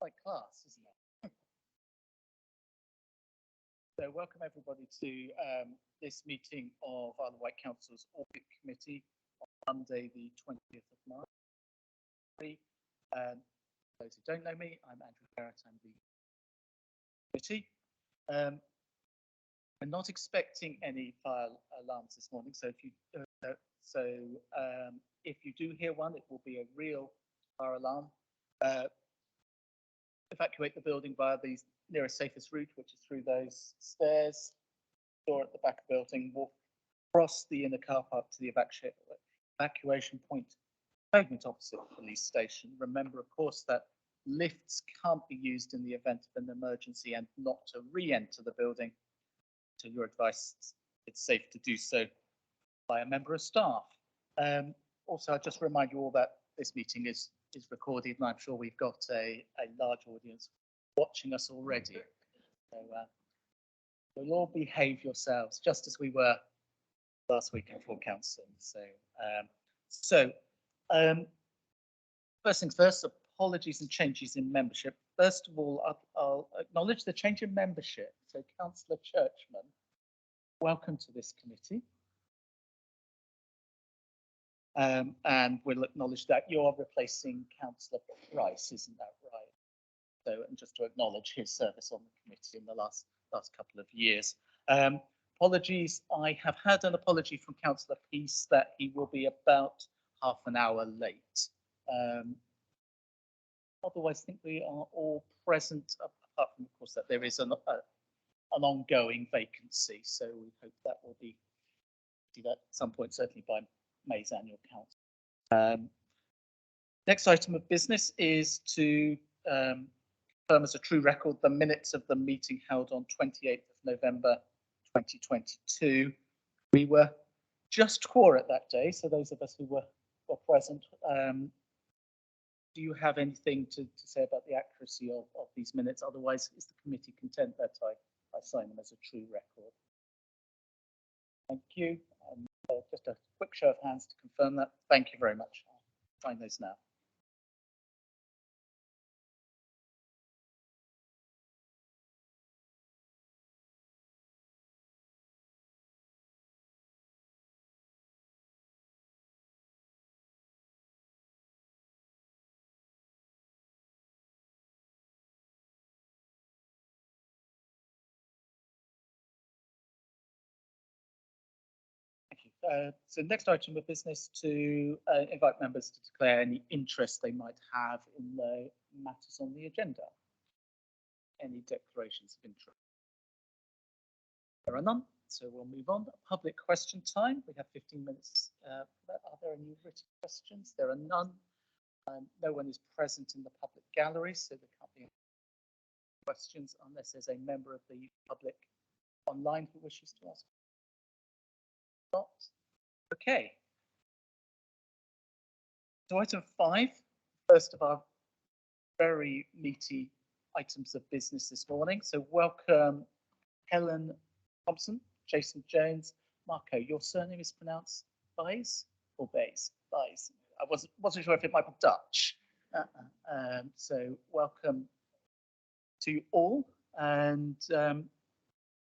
Quite class, isn't it? So welcome everybody to this meeting of Isle of Wight Council's Audit Committee on Monday the 20th of March. For those who don't know me, I'm Andrew Garrett, I'm the committee. We're not expecting any fire alarms this morning, so if you do hear one, it will be a real fire alarm. Evacuate the building via the nearest safest route, which is through those stairs, door at the back of the building, walk across the inner car park to the evacuation point, pavement opposite the police station. Remember, of course, that lifts can't be used in the event of an emergency and not to re-enter the building until your advice it's safe to do so by a member of staff. Also, I just remind you all that this meeting is recorded, and I'm sure we've got a large audience watching us already. So you'll all behave yourselves, just as we were last week in full council. First things first, apologies and changes in membership. First of all, I'll acknowledge the change in membership. So Councillor Churchman, welcome to this committee. And we'll acknowledge that you're replacing Councillor Price, isn't that right? So, and just to acknowledge his service on the committee in the last couple of years. Apologies, I have had an apology from Councillor Peace that he will be about half an hour late. Otherwise, I think we are all present, apart from, of course, that there is an ongoing vacancy. So we hope that will be at some point, certainly by May's annual council. Next item of business is to confirm as a true record the minutes of the meeting held on 28th of November 2022. We were just quorum at that day, so those of us who were present. Do you have anything to say about the accuracy of these minutes? Otherwise, is the committee content that I sign them as a true record? Thank you. Just a quick show of hands to confirm that. Thank you very much. I'll sign those now. So next item of business to invite members to declare any interest they might have in the matters on the agenda. Any declarations of interest? There are none, so we'll move on. Public question time. We have 15 minutes for that. Are there any written questions? There are none. No one is present in the public gallery, so there can't be any questions unless there's a member of the public online who wishes to ask. Not. Okay. So item 5, first of our very meaty items of business this morning. So welcome Helen Thompson, Jason Jones. Marco, your surname is pronounced Bays or Bays? Bays. I wasn't sure if it might be Dutch. So welcome to you all, and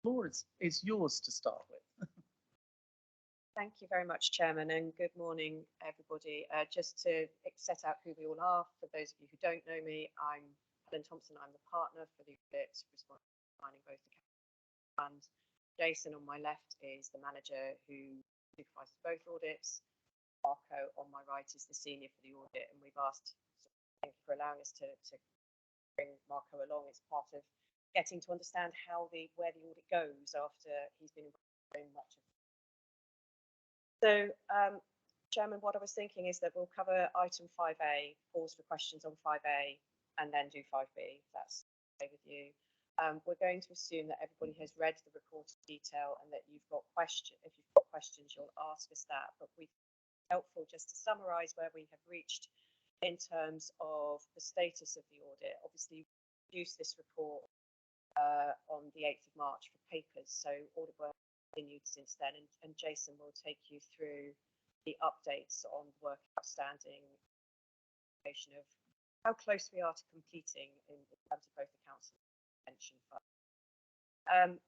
floor is yours to start with. Thank you very much, Chairman, and good morning, everybody. Just to set out who we all are, for those of you who don't know me, I'm Helen Thompson. I'm the partner for the audit, responsible for finding both the and Jason on my left is the manager who supervises both audits. Marco on my right is the senior for the audit, and we've asked, thank you for allowing us to bring Marco along. It's part of getting to understand where the audit goes after he's been involved in much of. So, Chairman, what I was thinking is that we'll cover item 5A, pause for questions on 5A, and then do 5B, if that's okay with you. We're going to assume that everybody has read the report in detail and that you've got questions. If you've got questions, you'll ask us that. But we've helpful just to summarise where we have reached in terms of the status of the audit. Obviously, we produced this report on the 8th of March for papers, so audit work continued since then, and Jason will take you through the updates on work outstanding of how close we are to completing in terms of both the council and pension fund.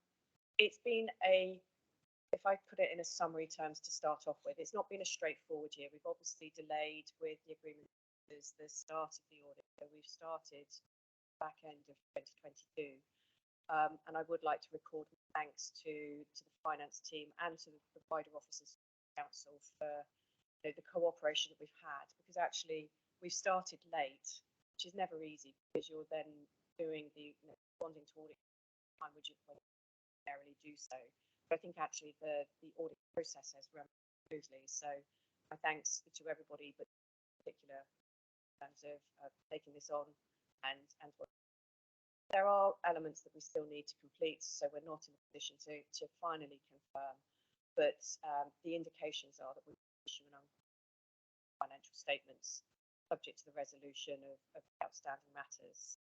It's been if I put it in a summary terms to start off with, it's not been a straightforward year. We've obviously delayed with the agreement as the start of the audit. So we've started back end of 2022. And I would like to record thanks to the finance team and to the wider officers of the council for the cooperation that we've had, because actually we've started late, which is never easy because you're then doing the responding to audit time would you necessarily do so. But I think actually the audit process has run smoothly. So my thanks to everybody, but in particular in terms of taking this on and there are elements that we still need to complete, so we're not in a position to finally confirm, but the indications are that we issue financial statements subject to the resolution of outstanding matters.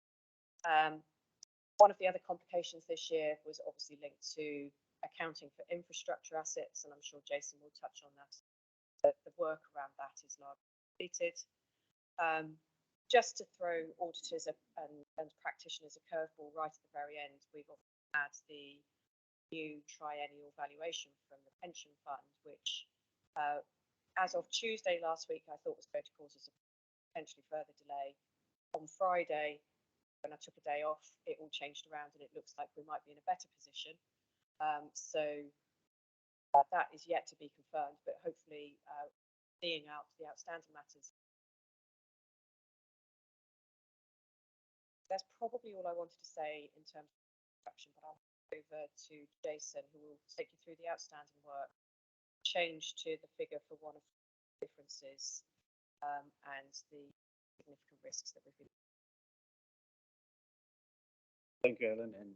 One of the other complications this year was obviously linked to accounting for infrastructure assets, and I'm sure Jason will touch on that. The work around that is largely completed. Just to throw auditors and practitioners a curveball right at the very end, we've had the new triennial valuation from the pension fund, which as of Tuesday last week, I thought was going to cause us a potentially further delay. On Friday, when I took a day off, it all changed around and it looks like we might be in a better position. So that is yet to be confirmed, but hopefully seeing out the outstanding matters. That's probably all I wanted to say in terms of introduction, but I'll hand over to Jason, who will take you through the outstanding work, change to the figure for one of the differences, and the significant risks that we've been. Thank you, Helen, and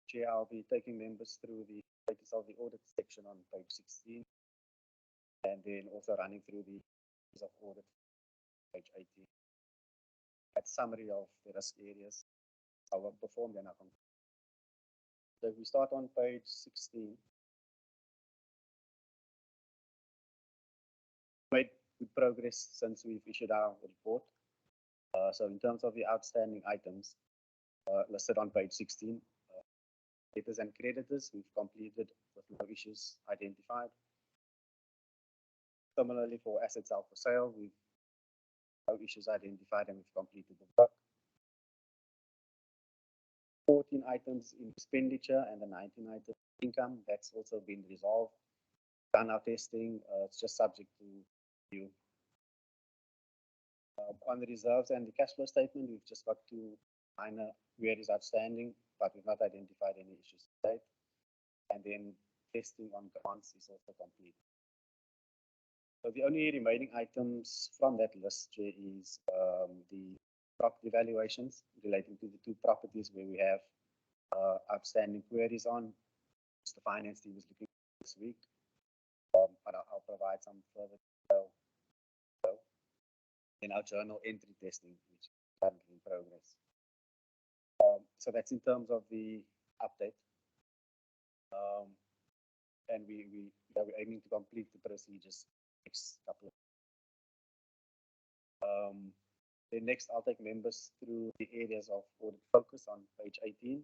Chair, I'll be taking members through the status of the audit section on page 16, and then also running through the of audit page 18. A summary of the risk areas, how we performed and our conclusion. So if we start on page 16, made good progress since we've issued our report. So in terms of the outstanding items listed on page 16, debtors and creditors, we've completed with no issues identified. Similarly, for assets held for sale, we've no issues identified and we've completed the work. 14 items in expenditure and the 19 items in income, that's also been resolved. Done our testing, it's just subject to review. On the reserves and the cash flow statement, we've just got 2 minor queries outstanding, but we've not identified any issues to date. And then testing on grants is also complete. So the only remaining items from that list is the property valuations relating to the 2 properties where we have outstanding queries on, which the finance team is looking at this week. But I'll provide some further detail in our journal entry testing, which is currently in progress. So that's in terms of the update. And we're aiming to complete the procedures next couple of then next I'll take members through the areas of audit focus on page 18.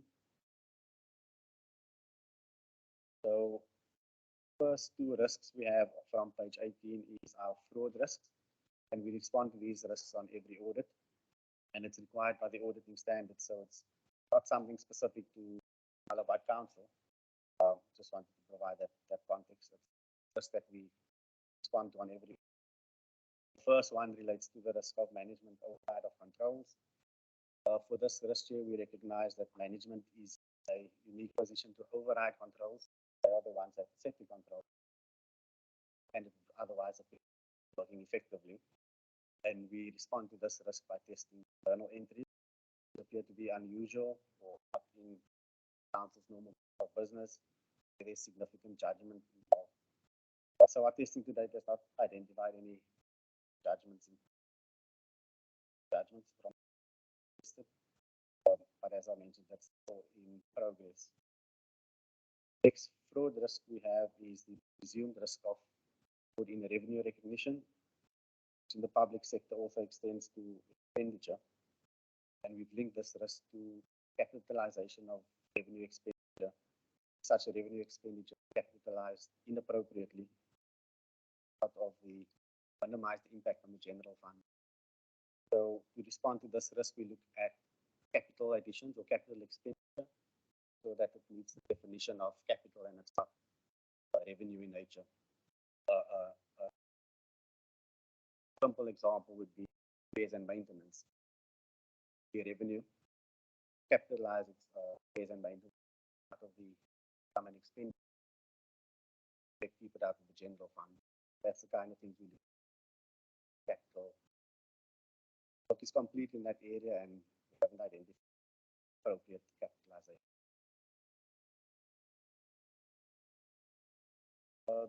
So first 2 risks we have from page 18 is our fraud risks, and we respond to these risks on every audit, and it's required by the auditing standards, so it's not something specific to Malabar Council. Just wanted to provide that context. It's that we respond to on every. The first one relates to the risk of management outside of controls. For this risk year, we recognize that management is a unique position to override controls. They are the ones that set the control, and otherwise working effectively. And we respond to this risk by testing journal entries that appear to be unusual or not in council's normal business. There is significant judgment involved. So our testing to date has not identified any judgments from tested, but as I mentioned, that's still in progress. Next fraud risk we have is the presumed risk of fraud in revenue recognition. in the public sector also extends to expenditure. And we've linked this risk to capitalization of revenue expenditure. Such a revenue expenditure capitalized inappropriately out of the minimized impact on the general fund. So to respond to this risk, we look at capital additions or capital expenditure so that it meets the definition of capital and it's not revenue in nature. A simple example would be repairs and maintenance. The revenue capitalizes repairs and maintenance out of the common expenditure, keep it out of the general fund. That's the kind of things we do. Capital work is complete in that area and we haven't identified appropriate capitalization.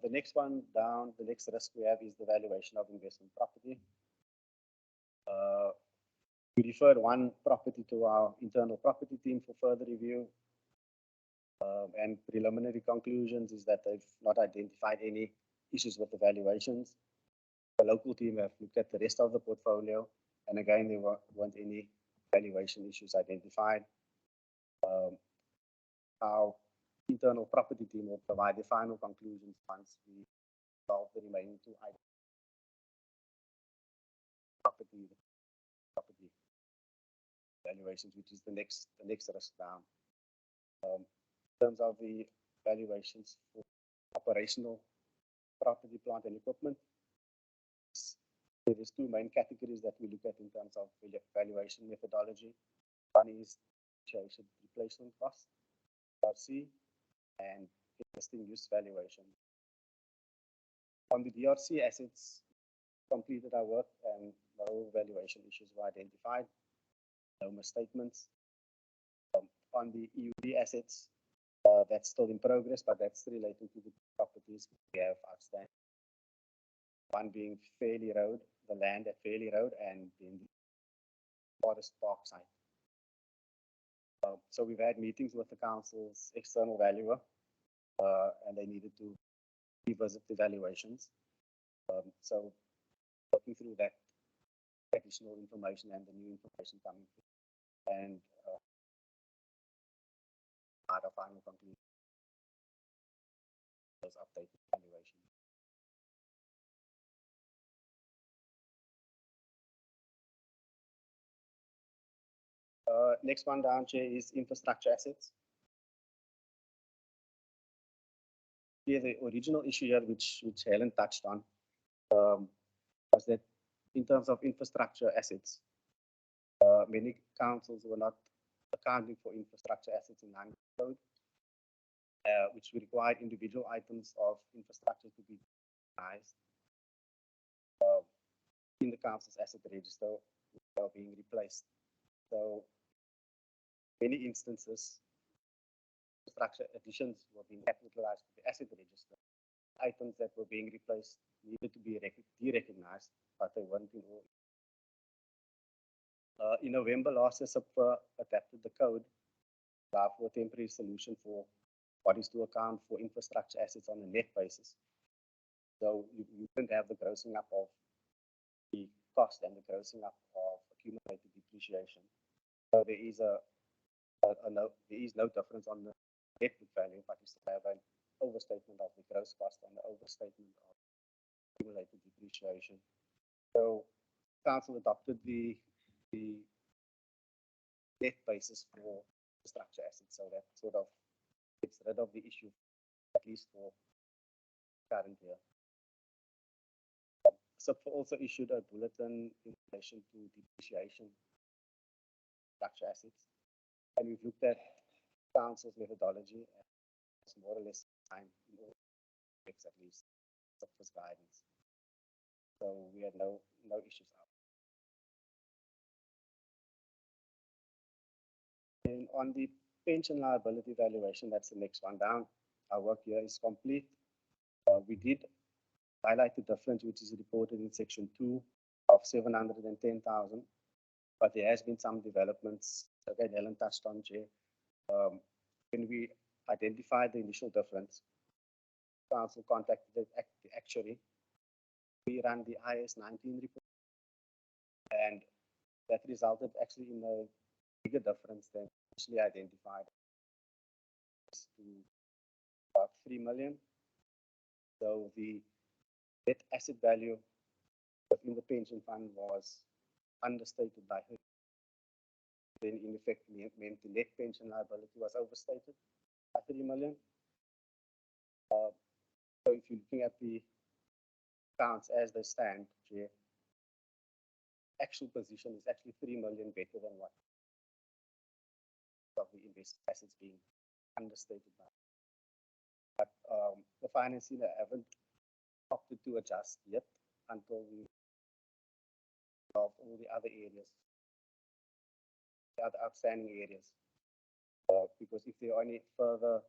The next one down, the next risk we have is the valuation of investment property. We referred one property to our internal property team for further review. And preliminary conclusions is that they've not identified any issues with the valuations. The local team have looked at the rest of the portfolio, and again, there weren't any valuation issues identified. Our internal property team will provide the final conclusions once we solve the remaining two items. Property valuations, which is the next risk down. In terms of the valuations for operational property, plant, and equipment, there's two main categories that we look at in terms of valuation methodology. One is depreciation replacement cost, DRC, and existing use valuation. On the DRC assets, completed our work and no valuation issues were identified, no misstatements. On the EUD assets, that's still in progress, but that's relating to the properties we have outstanding. One being Fairley Road, the land at Fairley Road, and then the Forest Park site. So we've had meetings with the council's external valuer, and they needed to revisit the valuations. So working through that additional information and the new information coming through, and our final conclusion was updated valuation. Next one down here is infrastructure assets. Here, the original issue here, which Helen touched on, was that in terms of infrastructure assets, many councils were not accounting for infrastructure assets in line with the code, which required individual items of infrastructure to be recognized in the council's asset register without being replaced. So, many instances, infrastructure additions were being capitalized to the asset register. Items that were being replaced needed to be de-recognized, but they weren't in all. In November last year, SIPFA adapted the code for a temporary solution for bodies to account for infrastructure assets on a net basis. So you couldn't have the grossing up of the cost and the grossing up of accumulated depreciation. So there is no difference on the net book value, but you still have an overstatement of the gross cost and the overstatement of accumulated depreciation. So council adopted the net basis for infrastructure assets, so that sort of gets rid of the issue, at least for current year. SIPFA also issued a bulletin in relation to depreciation structure assets, and we've looked at council's methodology and it's more or less time in all aspects, at least SIPFA's guidance. So we had no issues out. And on the pension liability valuation, that's the next one down. Our work here is complete. We did highlight the difference, which is reported in section 2 of 710,000, but there has been some developments that Helen touched on, Jay. When we identified the initial difference, council contacted the actuary. We ran the IS 19 report, And that resulted actually in a bigger difference than initially identified, to about 3 million. So the net asset value within the pension fund was understated by her. Then in effect meant the net pension liability was overstated by 3 million. So if you're looking at the accounts as they stand, the actual position is actually 3 million better than what of the invested assets being understated by. But the financiers haven't opted to adjust yet until we solve all the other areas, the other outstanding areas. Because if there are any further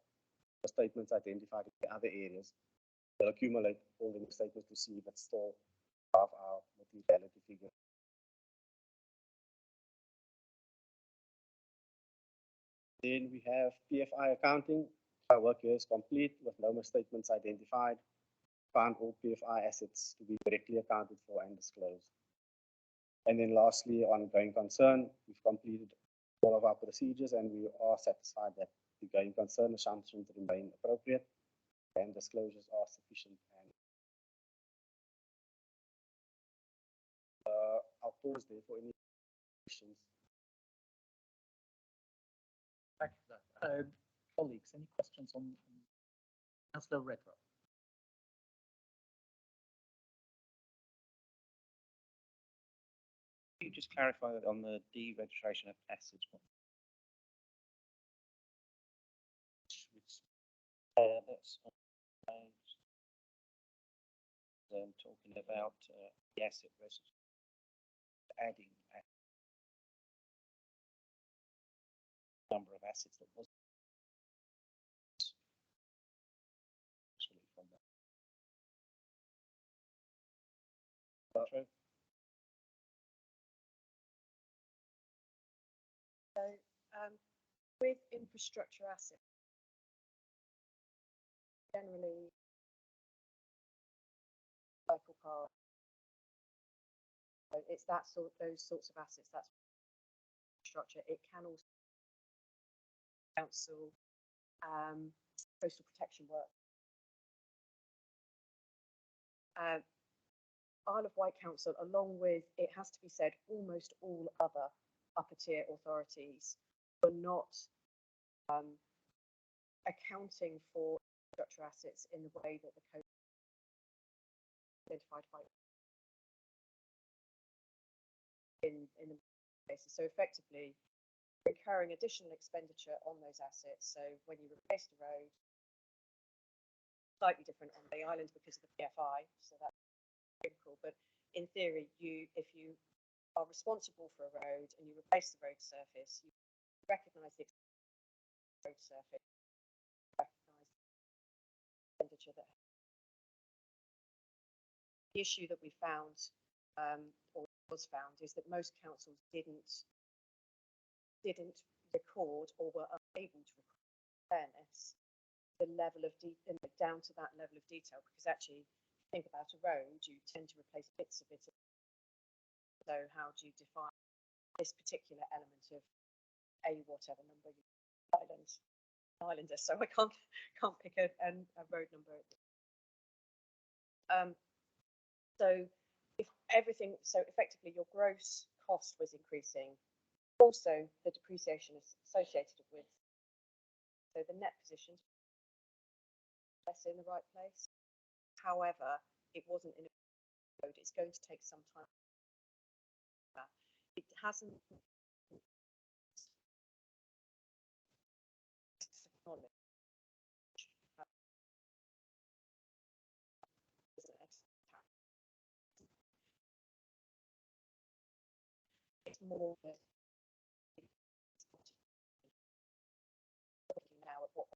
statements identified in the other areas, they'll accumulate all the statements to see if it's still above our materiality figure. Then we have PFI accounting. Our work here is complete with no misstatements identified. Found all PFI assets to be correctly accounted for and disclosed. And then lastly, on going concern, we've completed all of our procedures and we are satisfied that the going concern assumptions remain appropriate and disclosures are sufficient. And I'll pause there for any questions. Thank you for that. Colleagues, any questions on Councillor Redrow? Can you just clarify that on the deregistration of assets? That's on page, talking about the asset registry, adding a number of assets that was actually from that. True. So with infrastructure assets, generally local car, so it's those sorts of assets, that's structure. It can also council coastal protection work. Isle of Wight Council, along with, it has to be said, almost all other upper tier authorities were not accounting for infrastructure assets in the way that the code identified by in the basis. So effectively, incurring additional expenditure on those assets. So when you replace the road, slightly different on the island because of the PFI, so that's critical. But in theory, if you are responsible for a road and you replace the road surface, you recognise the road surface, recognise the expenditure that. The issue that we found, or was found, is that most councils didn't record or were unable to record fairness the level of down to that level of detail, because actually think about a road, you tend to replace bits of it. So how do you define this particular element of a whatever number islander? So I can't pick a road number. So if everything, so effectively your gross cost was increasing, also the depreciation is associated with, so the net position less in the right place. However, it wasn't in a road. It's going to take some time. It hasn't. It's more that looking now at what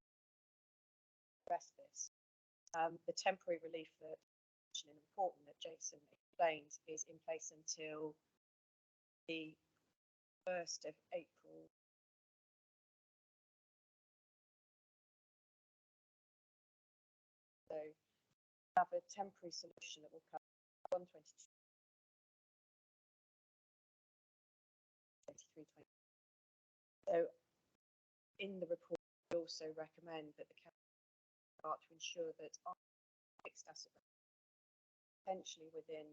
address this. The temporary relief that important that Jason explained is in place until the 1st of April. So have a temporary solution that will cover 122 23-20. So in the report, we also recommend that the council start to ensure that our fixed asset potentially within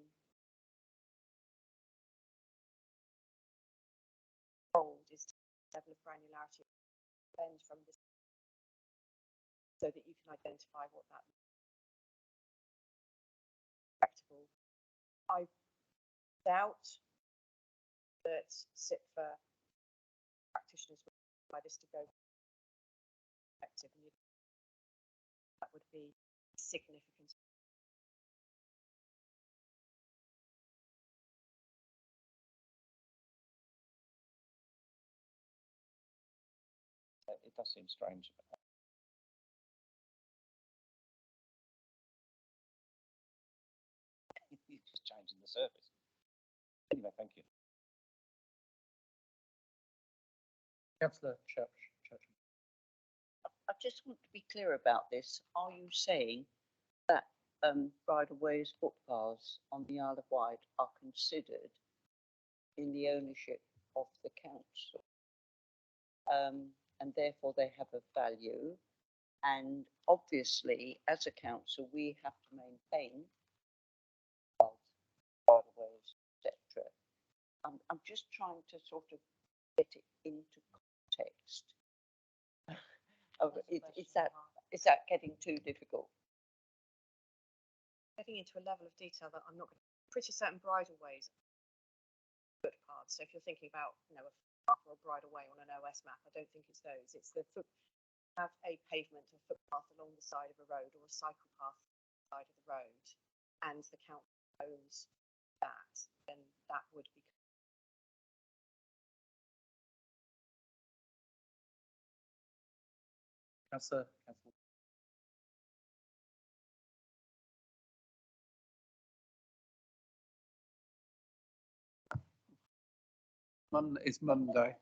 gold is the level of granularity spend from this, so that you can identify what that respectable. I doubt that SIPFA practitioners would like this to go effective, and that would be significant. It does seem strange. You're just changing the surface. Anyway, thank you. Councillor Church. I just want to be clear about this. Are you saying that bridleways, footpaths on the Isle of Wight are considered in the ownership of the council, and therefore they have a value? And obviously, as a council, we have to maintain bridleways, etc. I'm just trying to sort of get it into context. Is that getting too difficult? Getting into a level of detail that I'm not pretty certain bridleways footpaths. So if you're thinking about, a path or a bridleway on an OS map, I don't think it's those. It's the have a pavement or footpath along the side of a road, or a cycle path on the side of the road, and the council owns that, then that would be. Councillor. It's Monday.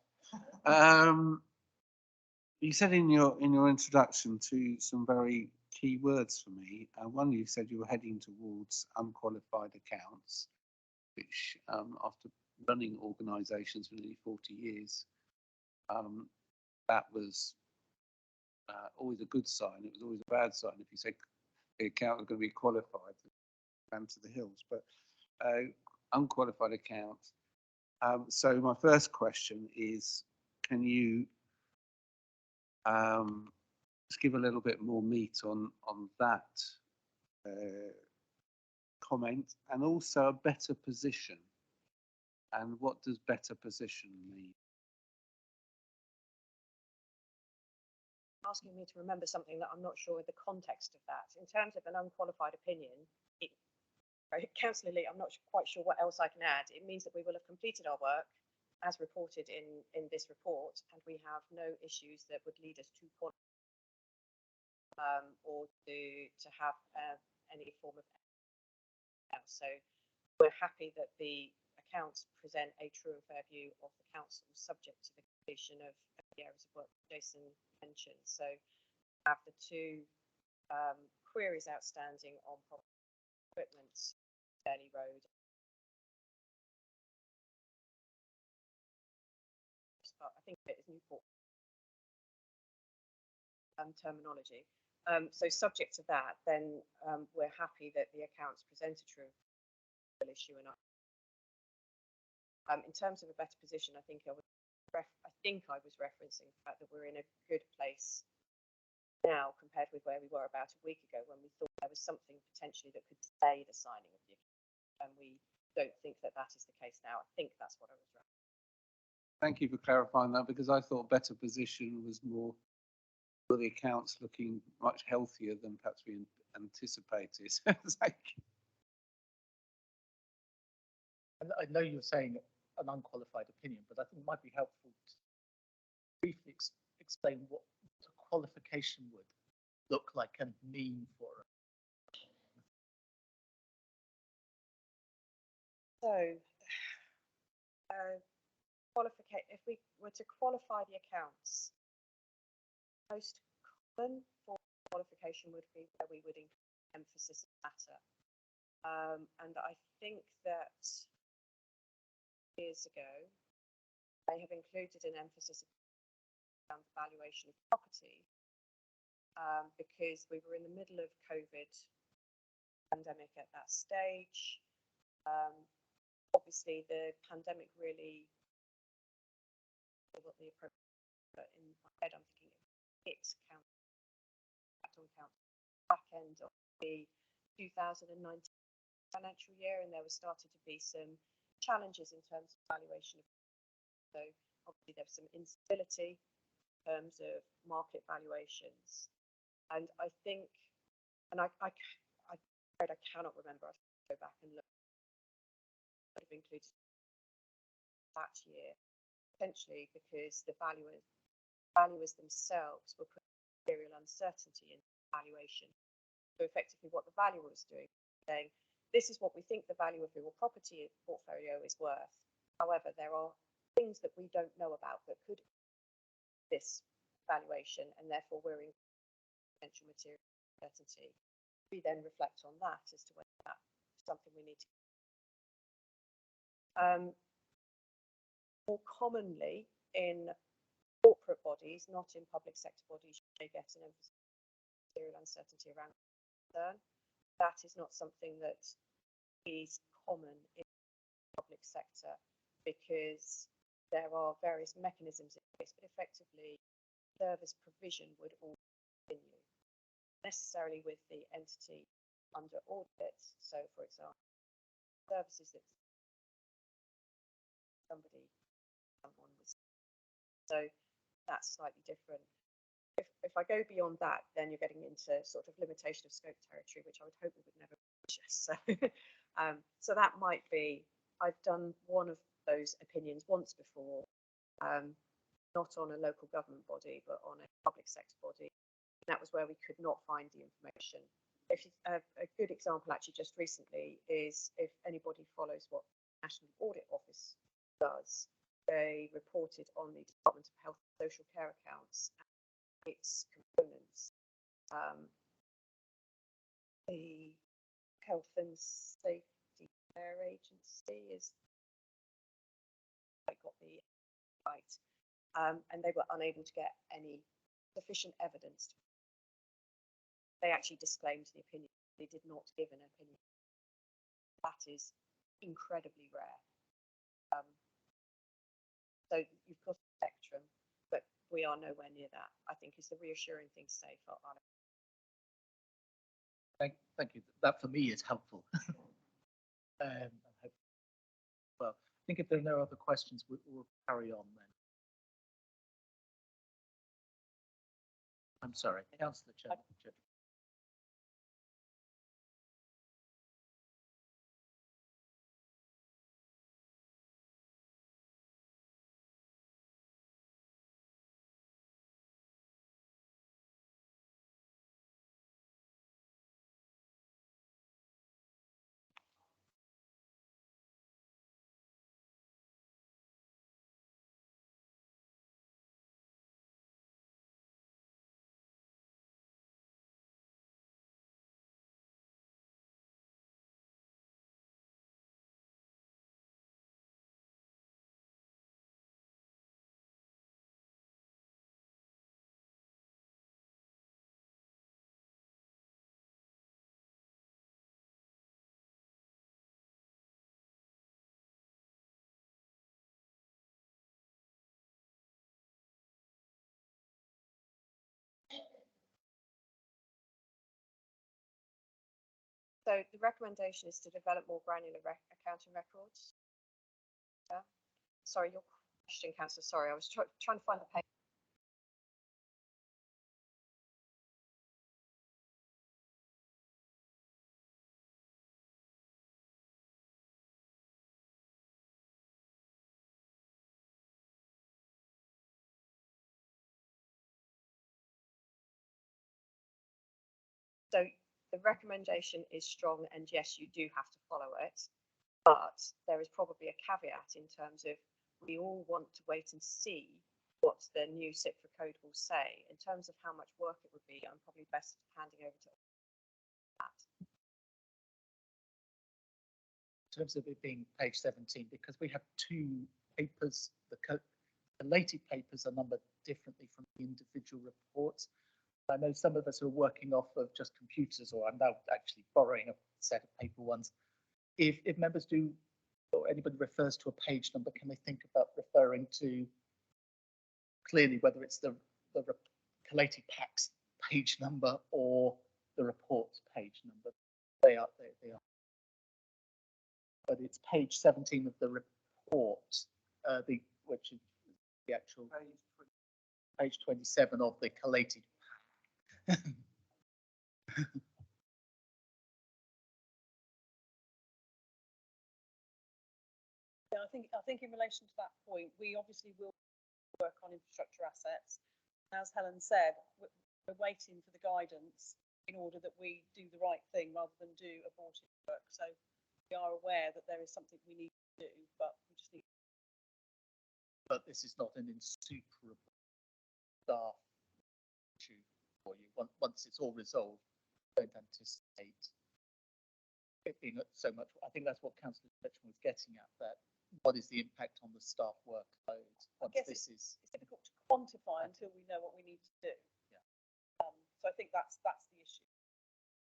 You said in your introduction to some very key words for me. One, you said you were heading towards unqualified accounts, which after running organisations for nearly 40 years, that was always a good sign. It was always a bad sign if you said the account was going to be qualified, ran to the hills. But unqualified accounts. So my first question is, can you just give a little bit more meat on that comment, and also a better position? And what does better position mean? Asking me to remember something that I'm not sure of the context of that. In terms of an unqualified opinion, Councillor Lee, I'm not quite sure what else I can add. It means that we will have completed our work as reported in this report, and we have no issues that would lead us to or to have any form of else. So we're happy that the accounts present a true and fair view of the council, subject to the completion of the areas of work Jason mentioned. So we have the two queries outstanding on equipment, Fairley Road. I think it is Newport terminology. So subject to that, then we're happy that the accounts present a true issue. And in terms of a better position, I think I was referencing the fact that we're in a good place now compared with where we were about a week ago, when we thought there was something potentially that could delay the signing of the account, and we don't think that that is the case now. I think that's what I was referencing. Thank you for clarifying that, because I thought better position was more for the accounts looking much healthier than perhaps we anticipated. Thank you. I know you're saying an unqualified opinion, but I think it might be helpful to briefly explain what a qualification would look like and mean for us. So, if we were to qualify the accounts, most common for qualification would be where we would include emphasis matter. And I think that years ago, they have included an emphasis around the valuation of property because we were in the middle of COVID pandemic at that stage. Obviously, the pandemic really, what the approach, but in my head, I'm thinking it's on count back end of the 2019 financial year, and there was started to be some challenges in terms of valuation. So obviously there was some instability in terms of market valuations, and I think, and I cannot remember. I have to go back and look. Would have included that year potentially because the valuers themselves were putting material uncertainty in valuation. So effectively, what the valuer was doing, saying, "This is what we think the value of your property portfolio is worth. However, there are things that we don't know about that could this valuation, and therefore we're in potential material uncertainty." We then reflect on that as to whether that's something we need to. More commonly in corporate bodies, not in public sector bodies, you may get an emphasis on material uncertainty around concern. That is not something that is common in the public sector because there are various mechanisms in place, but effectively service provision would all continue necessarily with the entity under audit. So for example, services that someone was, so that's slightly different. If I go beyond that, then you're getting into sort of limitation of scope territory, which I would hope we would never reach. So, so that might be. I've done one of those opinions once before, not on a local government body, but on a public sector body. And that was where we could not find the information. If a good example, actually, just recently, is if anybody follows what the National Audit Office does, they reported on the Department of Health and Social Care accounts and its components. The Health and Safety Care Agency is, I got the right, and they were unable to get any sufficient evidence. They actually disclaimed the opinion. They did not give an opinion. That is incredibly rare. So you've got a spectrum, but we are nowhere near that, I think, is the reassuring thing to say for Ireland. Thank you. That for me is helpful. Well, I think if there are no other questions, we'll carry on then. I'm sorry, Councillor Chairman. So the recommendation is to develop more granular accounting records. Yeah. Sorry, your question, Councillor. Sorry, I was trying to find the page. So the recommendation is strong, and yes, you do have to follow it, but there is probably a caveat in terms of we all want to wait and see what the new CIPFA code will say. In terms of how much work it would be, I'm probably best handing over to that. In terms of it being page 17, because we have two papers, the collated papers are numbered differently from the individual reports. I know some of us are working off of just computers, or I'm now actually borrowing a set of paper ones. If members do, or anybody refers to a page number, can they think about referring to clearly whether it's the collated packs page number or the report's page number? They are. But it's page 17 of the report, which is the actual page 27 of the collated pack. Yeah, I think in relation to that point, we obviously will work on infrastructure assets. As Helen said, we're waiting for the guidance in order that we do the right thing rather than do aborted work. So we are aware that there is something we need to do, but we just need. But this is not an insuperable staff issue for you. Once it's all resolved, don't anticipate it being so much. I think that's what Councillor Fletcher was getting at, that what is the impact on the staff workload once this is. It's difficult to quantify until we know what we need to do. Yeah. So I think that's the issue.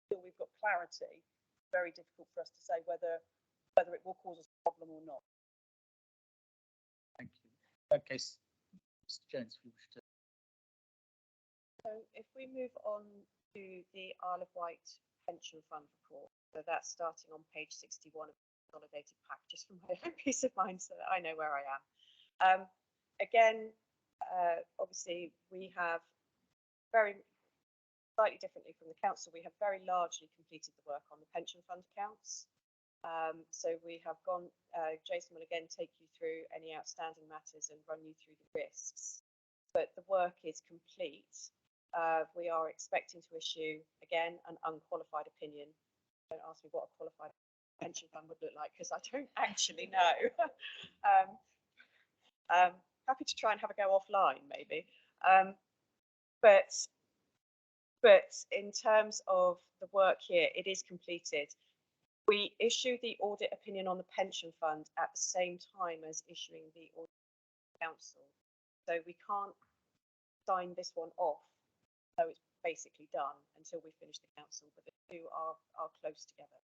Until we've got clarity, it's very difficult for us to say whether it will cause us a problem or not. Thank you. In that case, Mr. Jones, if you wish to. So if we move on to the Isle of Wight Pension Fund report, so that's starting on page 61 of the consolidated pack, just for my own peace of mind, so that I know where I am. Again, obviously we have very slightly differently from the council, we have very largely completed the work on the pension fund accounts. So we have gone, Jason will again take you through any outstanding matters and run you through the risks, but the work is complete. We are expecting to issue, again, an unqualified opinion. Don't ask me what a qualified pension fund would look like, because I don't actually know. Happy to try and have a go offline, maybe. But in terms of the work here, it is completed. We issue the audit opinion on the pension fund at the same time as issuing the audit council. So we can't sign this one off, so it's basically done until we finish the council, but the two are close together.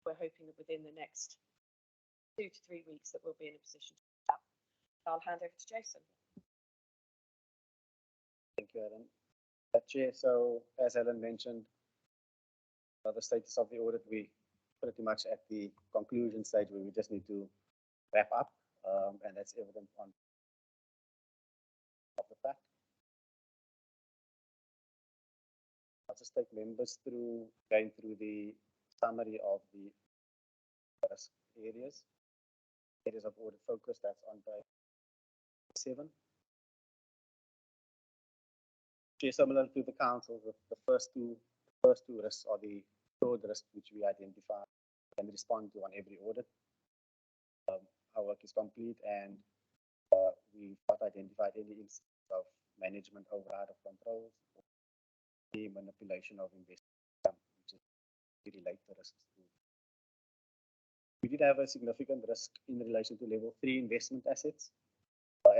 We're hoping that within the next 2 to 3 weeks that we'll be in a position to do that. I'll hand over to Jason. Thank you, Helen. Chair, so as Helen mentioned, the status of the audit, we pretty much at the conclusion stage where we just need to wrap up, and that's evident on the fact. I'll just take members through, going through the summary of the risk areas of audit focus. That's on page 7. Similar to the council, the first two risks are the fraud risks which we identify and respond to on every audit. Our work is complete, and we've not identified any instance of management override of controls or the manipulation of investment, which is relate to risks. We did have a significant risk in relation to level 3 investment assets,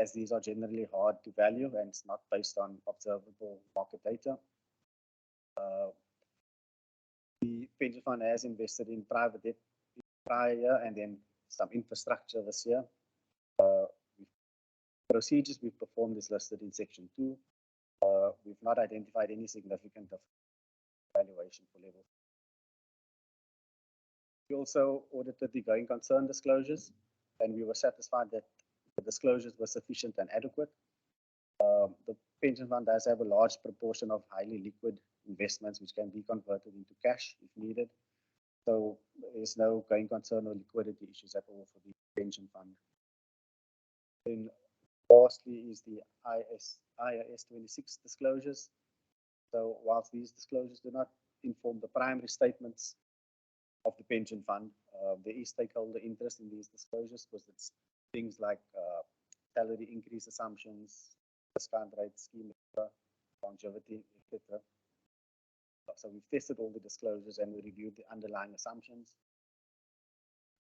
as these are generally hard to value and it's not based on observable market data. The pension fund has invested in private debt prior year and then some infrastructure this year. Procedures we've performed is listed in section 2. We've not identified any significant valuation for level. We also audited the going concern disclosures, and we were satisfied that the disclosures were sufficient and adequate. The pension fund does have a large proportion of highly liquid investments which can be converted into cash if needed. So there's no going concern or liquidity issues at all for the pension fund. Then lastly is the IAS 26 disclosures. So whilst these disclosures do not inform the primary statements of the pension fund, there is stakeholder interest in these disclosures because it's things like salary increase assumptions, discount rate scheme, longevity, etc. So we've tested all the disclosures and we reviewed the underlying assumptions.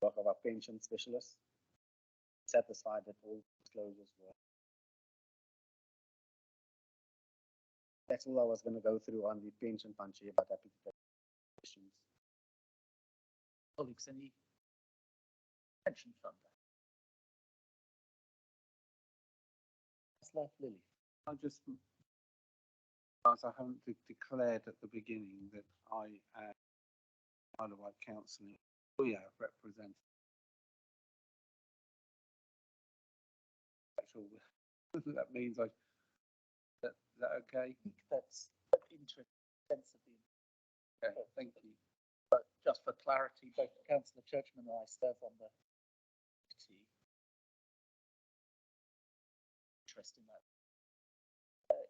Work of our pension specialists. satisfied that all disclosures were. That's all I was going to go through on the pension fund share, but happy to take questions. Colleagues, any pension fund? Lily. I just, as I haven't declared at the beginning that I am Isle of Wight Council, we have represented. Actually, that means is that okay? I think that's interesting. Okay, thank you. But just for clarity, both Councillor Churchman and I serve on the committee. Interesting that.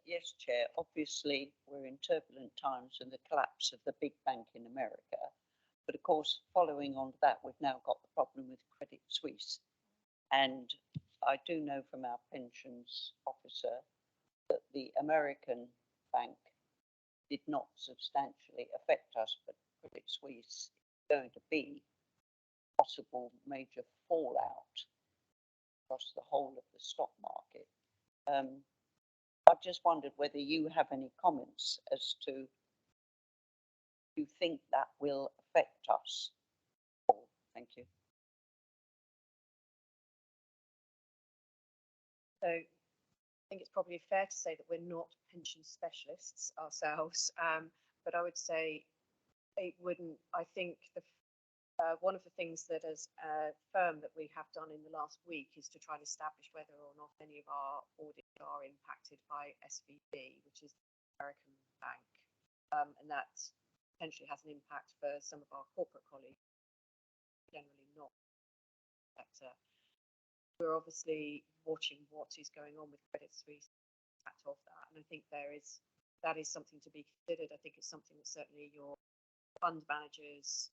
Yes, Chair. Obviously, we're in turbulent times and the collapse of the big bank in America. But of course, following on to that, we've now got the problem with Credit Suisse. And I do know from our pensions officer that the American bank did not substantially affect us, but Credit Suisse is going to be possible major fallout across the whole of the stock market. I just wondered whether you have any comments as to you think that will affect us. Thank you. So I think it's probably fair to say that we're not pension specialists ourselves, but I would say it wouldn't. I think one of the things that as a firm that we have done in the last week is to try and establish whether or not any of our audits are impacted by SVB, which is the American bank, and that potentially has an impact for some of our corporate colleagues, generally not sector. We're obviously watching what is going on with Credit Suisse, impact of that, and I think that is something to be considered. I think it's something that certainly your fund managers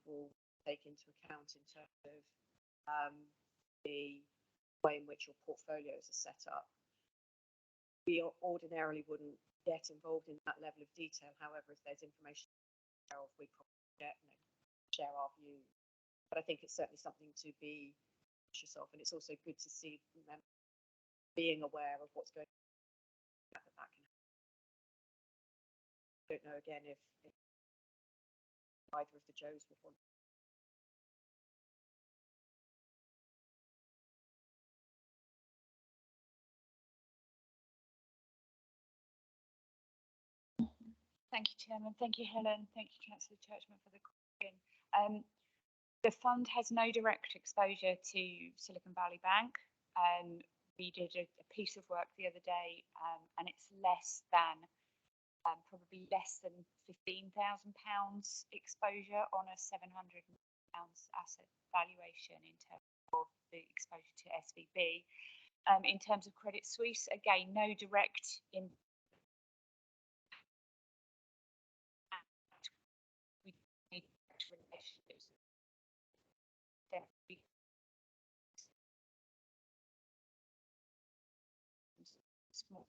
will take into account in terms of the way in which your portfolios are set up. We ordinarily wouldn't get involved in that level of detail. However, if there's information we probably share our view. But I think it's certainly something to be conscious of, and it's also good to see them being aware of what's going on. That can happen. I don't know again if either of the Joes would want. Thank you, Chairman. Thank you, Helen. Thank you, Councillor Churchman, for the question. The fund has no direct exposure to Silicon Valley Bank. We did a piece of work the other day, and it's less than probably less than £15,000 exposure on a £700 asset valuation in terms of the exposure to SVB. In terms of Credit Suisse, again, no direct impact. We need relationships. Small.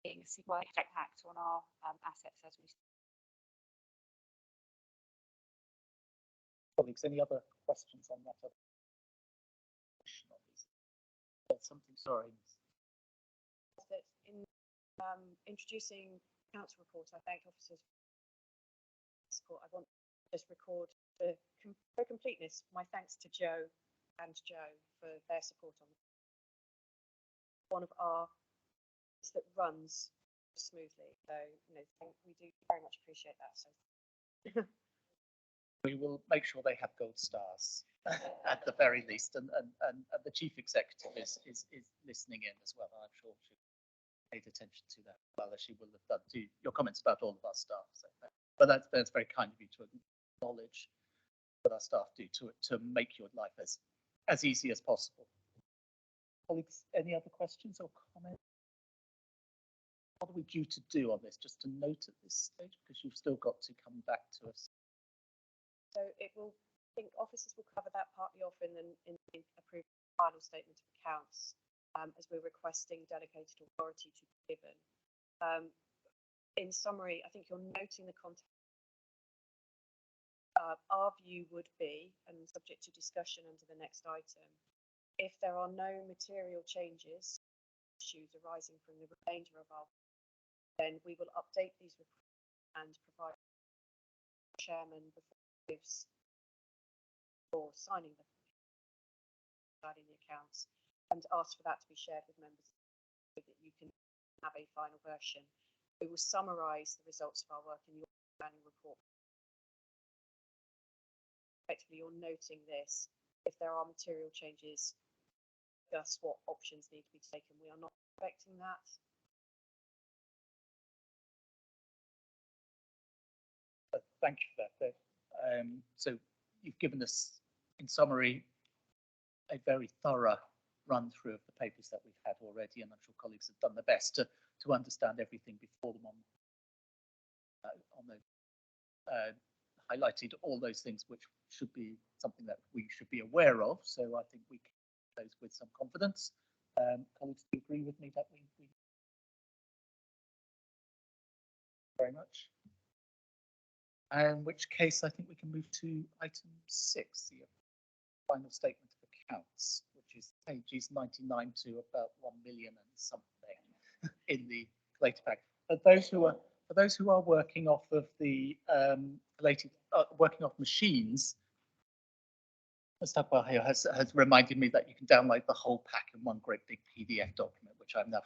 Impact on our assets as we. Colleagues, any other questions on that? Something, sorry. That in introducing council report, I thank officers for support. I want to just record for completeness my thanks to Joe and Joe for their support on one of our that runs smoothly. So we do very much appreciate that. So we will make sure they have gold stars at the very least, and the chief executive is listening in as well. I'm sure she paid attention to that well, as she will have done to your comments about all of our staff. So, but that's very kind of you to acknowledge what our staff do to make your life as easy as possible. Colleagues, any other questions or comments? What are we due to do on this? Just to note at this stage, because you've still got to come back to us. So it will. I think officers will cover that partly off in the approved final statement of accounts, as we're requesting delegated authority to be given. in summary, I think you're noting the context. Our view would be, and subject to discussion under the next item, if there are no material changes, issues arising from the remainder of our, then we will update these reports and provide the chairman before he gives for signing the accounts, and ask for that to be shared with members so that you can have a final version. We will summarise the results of our work in your annual report. Effectively, you're noting this. If there are material changes, discuss what options need to be taken. We are not expecting that. Thank you for that, Dave. So you've given us, in summary, a very thorough run through of the papers that we've had already, and I'm sure colleagues have done their best to understand everything before them on the highlighted all those things which should be something that we should be aware of. So I think we can do those with some confidence. Colleagues, do you agree with me that we very much? In which case, I think we can move to item 6, the final statement of accounts, which is pages 99 to about 1 million and something in the later pack. For those who are working off of the working off machines, Mustafa here has reminded me that you can download the whole pack in one great big PDF document, which I'm now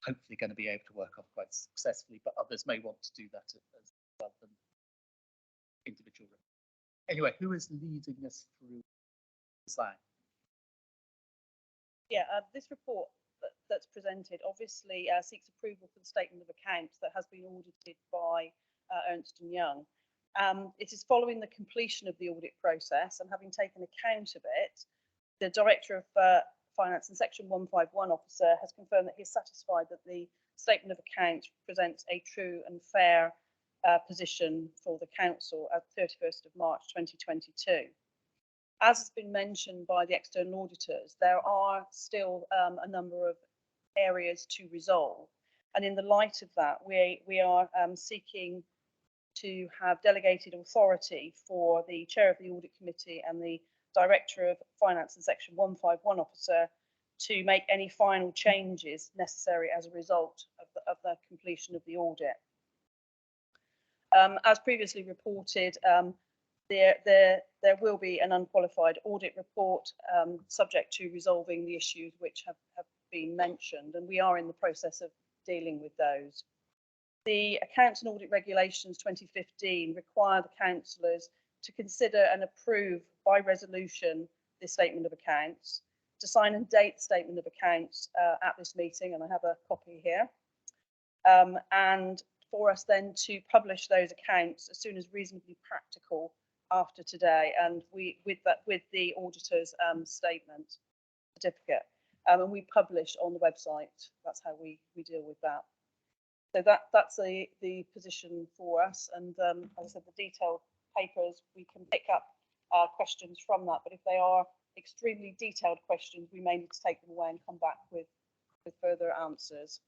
hopefully going to be able to work off quite successfully, but others may want to do that as well than individual. Anyway, who is leading us through the slide? Yeah, this report that's presented obviously seeks approval for the statement of accounts that has been audited by Ernst & Young. It is following the completion of the audit process, and having taken account of it, the Director of Finance and Section 151 officer has confirmed that he is satisfied that the statement of accounts presents a true and fair position for the council at 31st of March 2022. As has been mentioned by the external auditors, there are still a number of areas to resolve, and in the light of that, we are seeking to have delegated authority for the chair of the audit committee and the Director of Finance and Section 151 officer to make any final changes necessary as a result of the completion of the audit. As previously reported, there will be an unqualified audit report subject to resolving the issues which have been mentioned, and we are in the process of dealing with those. The Accounts and Audit Regulations 2015 require the councillors to consider and approve by resolution this statement of accounts, to sign and date the statement of accounts at this meeting, and I have a copy here, and for us then to publish those accounts as soon as reasonably practical after today, and with the auditor's statement certificate, and we publish on the website. That's how we deal with that. So that's the position for us, and as I said, the detailed papers, we can pick up questions from that, but if they are extremely detailed questions, we may need to take them away and come back with further answers.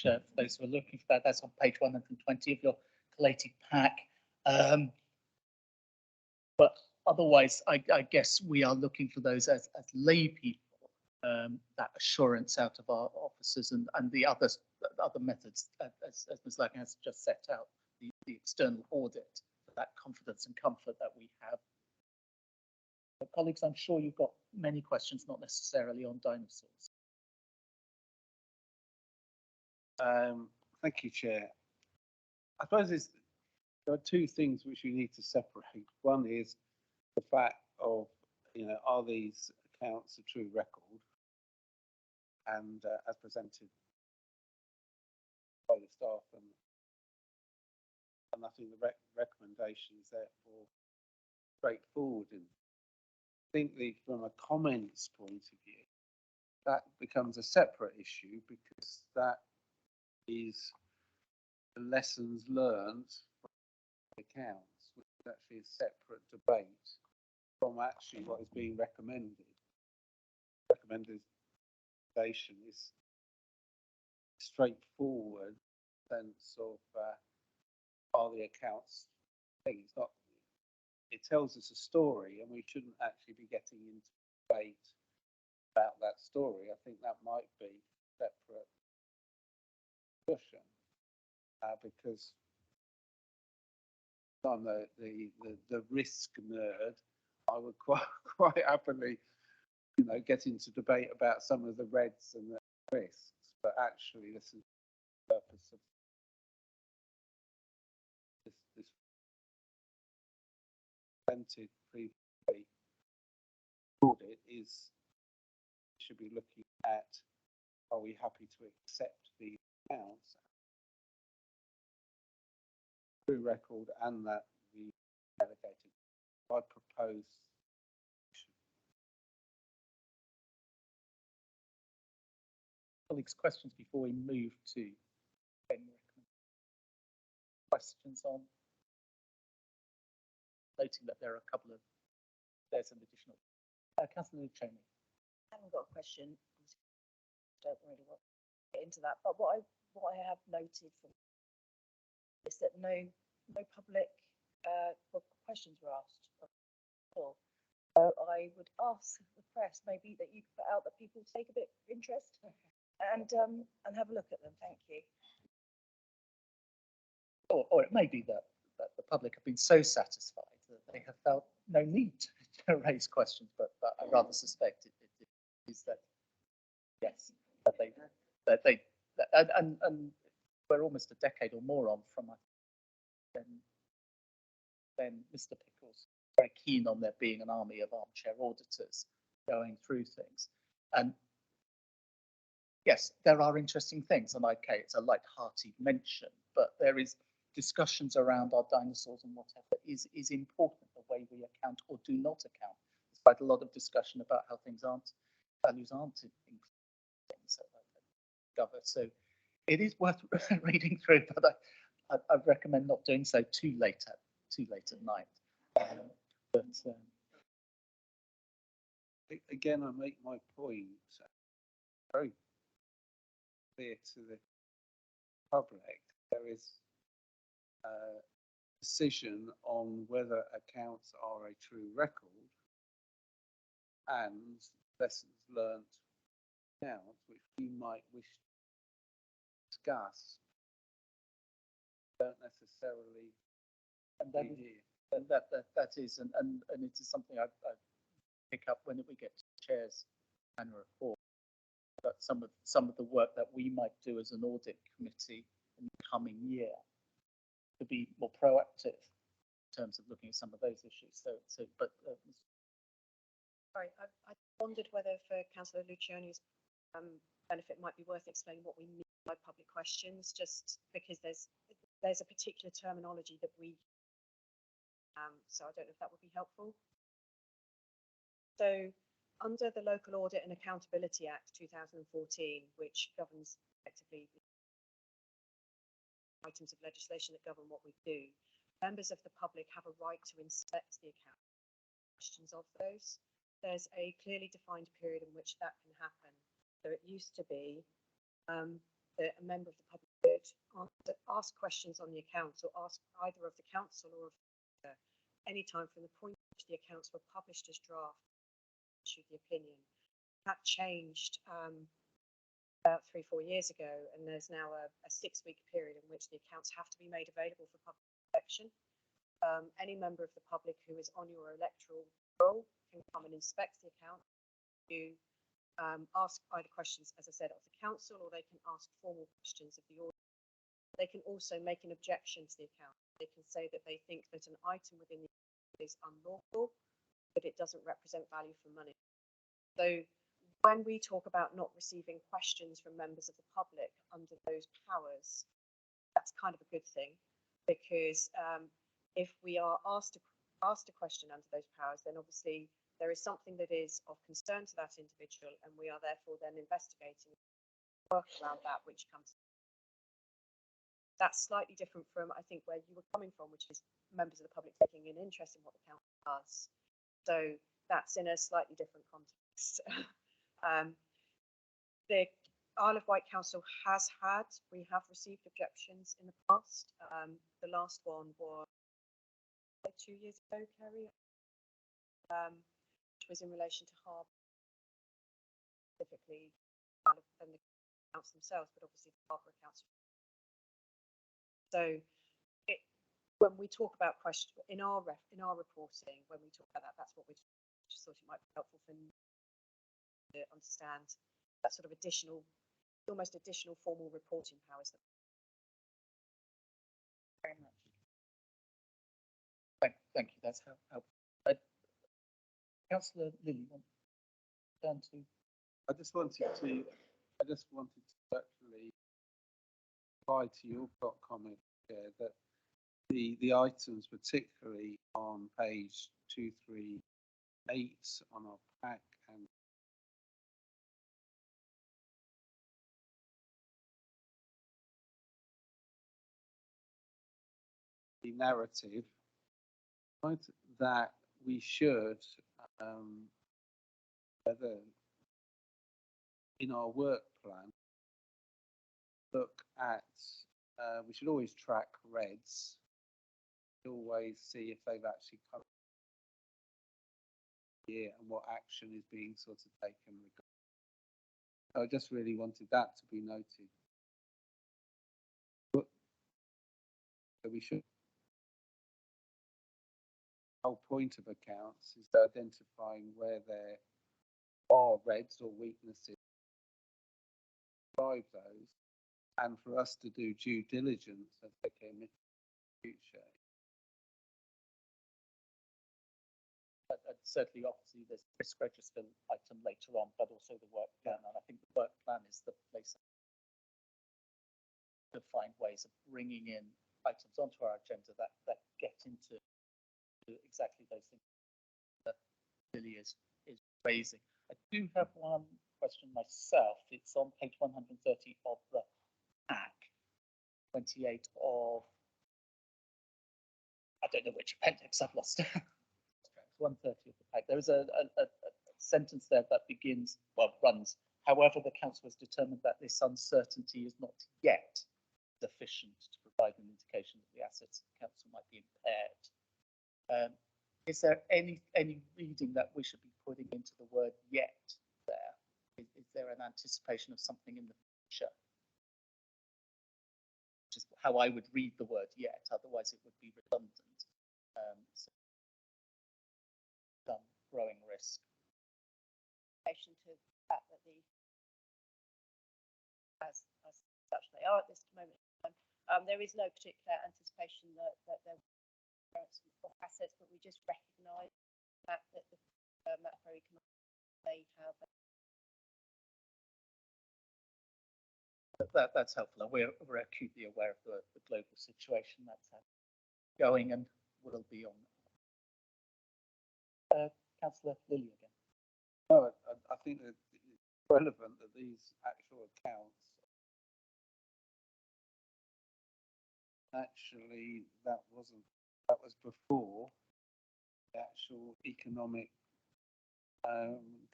For those who are looking for that, that's on page 120 of your collated pack. But otherwise, I guess we are looking for those as lay people, that assurance out of our officers and the other methods, as Ms. Lagan has just set out, the external audit, that confidence and comfort that we have. But colleagues, I'm sure you've got many questions, not necessarily on dinosaurs. Thank you, Chair. I suppose there are two things which you need to separate. One is the fact of, are these accounts a true record, and as presented by the staff, and I think the recommendation is therefore straightforward. And I think from a comments point of view, that becomes a separate issue because that is the lessons learned from the accounts, which is actually a separate debate from actually what is being recommended. Recommendation is straightforward sense of are the accounts thing. It's not. It tells us a story, and we shouldn't actually be getting into debate about that story. I think that might be separate discussion because I'm the risk nerd. I would quite happily, get into debate about some of the reds and the risks, but actually, this is the purpose of this presented previously. Audit is should be looking at, are we happy to accept the accounts, true record, and that we delegated. I propose. Colleagues, questions before we move to any questions on noting that there are a couple of there's an additional. Councillor Cheney. I haven't got a question. Don't really want to get into that, but what I have noted from is that no public questions were asked. So I would ask the press maybe that you put out that people take a bit of interest and have a look at them. Thank you. Or it may be that the public have been so satisfied that they have felt no need to raise questions, but I rather suspect it is that yes, that they and we're almost a decade or more on from then Mr. Pickles very keen on there being an army of armchair auditors going through things. And yes, there are interesting things, and okay, it's a light-hearted mention, but there is discussions around our dinosaurs and whatever is important, the way we account or do not account. There's quite a lot of discussion about how values aren't included things covered. So it is worth reading through, but I recommend not doing so too late at night. Again, I make my point very clear to the public. There is a decision on whether accounts are a true record and lessons learned accounts, which we might wish to discuss. Don't necessarily. And that is, and it is something I pick up when we get to chairs annual report. But some of the work that we might do as an audit committee in the coming year to be more proactive in terms of looking at some of those issues. Sorry, I wondered whether for Councillor Lucioni's benefit might be worth explaining what we mean by public questions, just because there's a particular terminology that we so I don't know if that would be helpful. So under the Local Audit and Accountability Act 2014, which governs effectively items of legislation that govern what we do, members of the public have a right to inspect the account. Questions of those. There's a clearly defined period in which that can happen. So it used to be that a member of the public could ask questions on the accounts or ask either of the council or of any time from the point at which the accounts were published as draft, issued the opinion. That changed about 3-4 years ago, and there's now a 6-week period in which the accounts have to be made available for public inspection. Any member of the public who is on your electoral roll can come and inspect the account. You ask either questions, as I said, of the council, or they can ask formal questions of the audit. They can also make an objection to the account. They can say that they think that an item within the account is unlawful, but it doesn't represent value for money. So when we talk about not receiving questions from members of the public under those powers, that's kind of a good thing, because if we are asked a question under those powers, then obviously there is something that is of concern to that individual, and we are therefore then investigating work around that, which comes. That's slightly different from, I think, where you were coming from, which is members of the public taking an interest in what the council does. So that's in a slightly different context. The Isle of Wight Council we have received objections in the past. The last one was 2 years ago, Kerry, which was in relation to harbour, specifically, and the council themselves, but obviously the harbour council. So when we talk about questions in our reporting, when we talk about that, that's what we just thought it might be helpful for you to understand that sort of almost additional formal reporting powers. Very much. Thank you. That's helpful. Councillor Lilly, want to turn to? I just wanted to actually reply to your comment there that the items, particularly on page 238 on our pack and the narrative, right, that we should whether in our work plan look at we should always track reds, always see if they've actually come here and what action is being sort of taken. I just really wanted that to be noted. But so we should. The whole point of accounts is identifying where there are reds or weaknesses, drive those, and for us to do due diligence as they came in the future. Certainly, obviously, there's a risk register item later on, but also the work plan, and I think the work plan is the place to find ways of bringing in items onto our agenda that get into exactly those things that Lily is raising. I do have one question myself. It's on page 130 of the pack, 28 of, I don't know which appendix, I've lost. 130 of the pack. There is a sentence there that begins, well, runs. However, the council has determined that this uncertainty is not yet sufficient to provide an indication that the assets of the council might be impaired. Is there any reading that we should be putting into the word yet there? Is there an anticipation of something in the future? Which is how I would read the word yet, otherwise it would be redundant. So growing risk. In relation to the fact that as such they are at this moment in time, there is no particular anticipation that there of assets, but we just recognise that the macroeconomic may have. That's helpful. We're acutely aware of the global situation that's going and will be on. Councillor Lilly again. No, I think that it's relevant that these actual accounts actually that was before the actual economic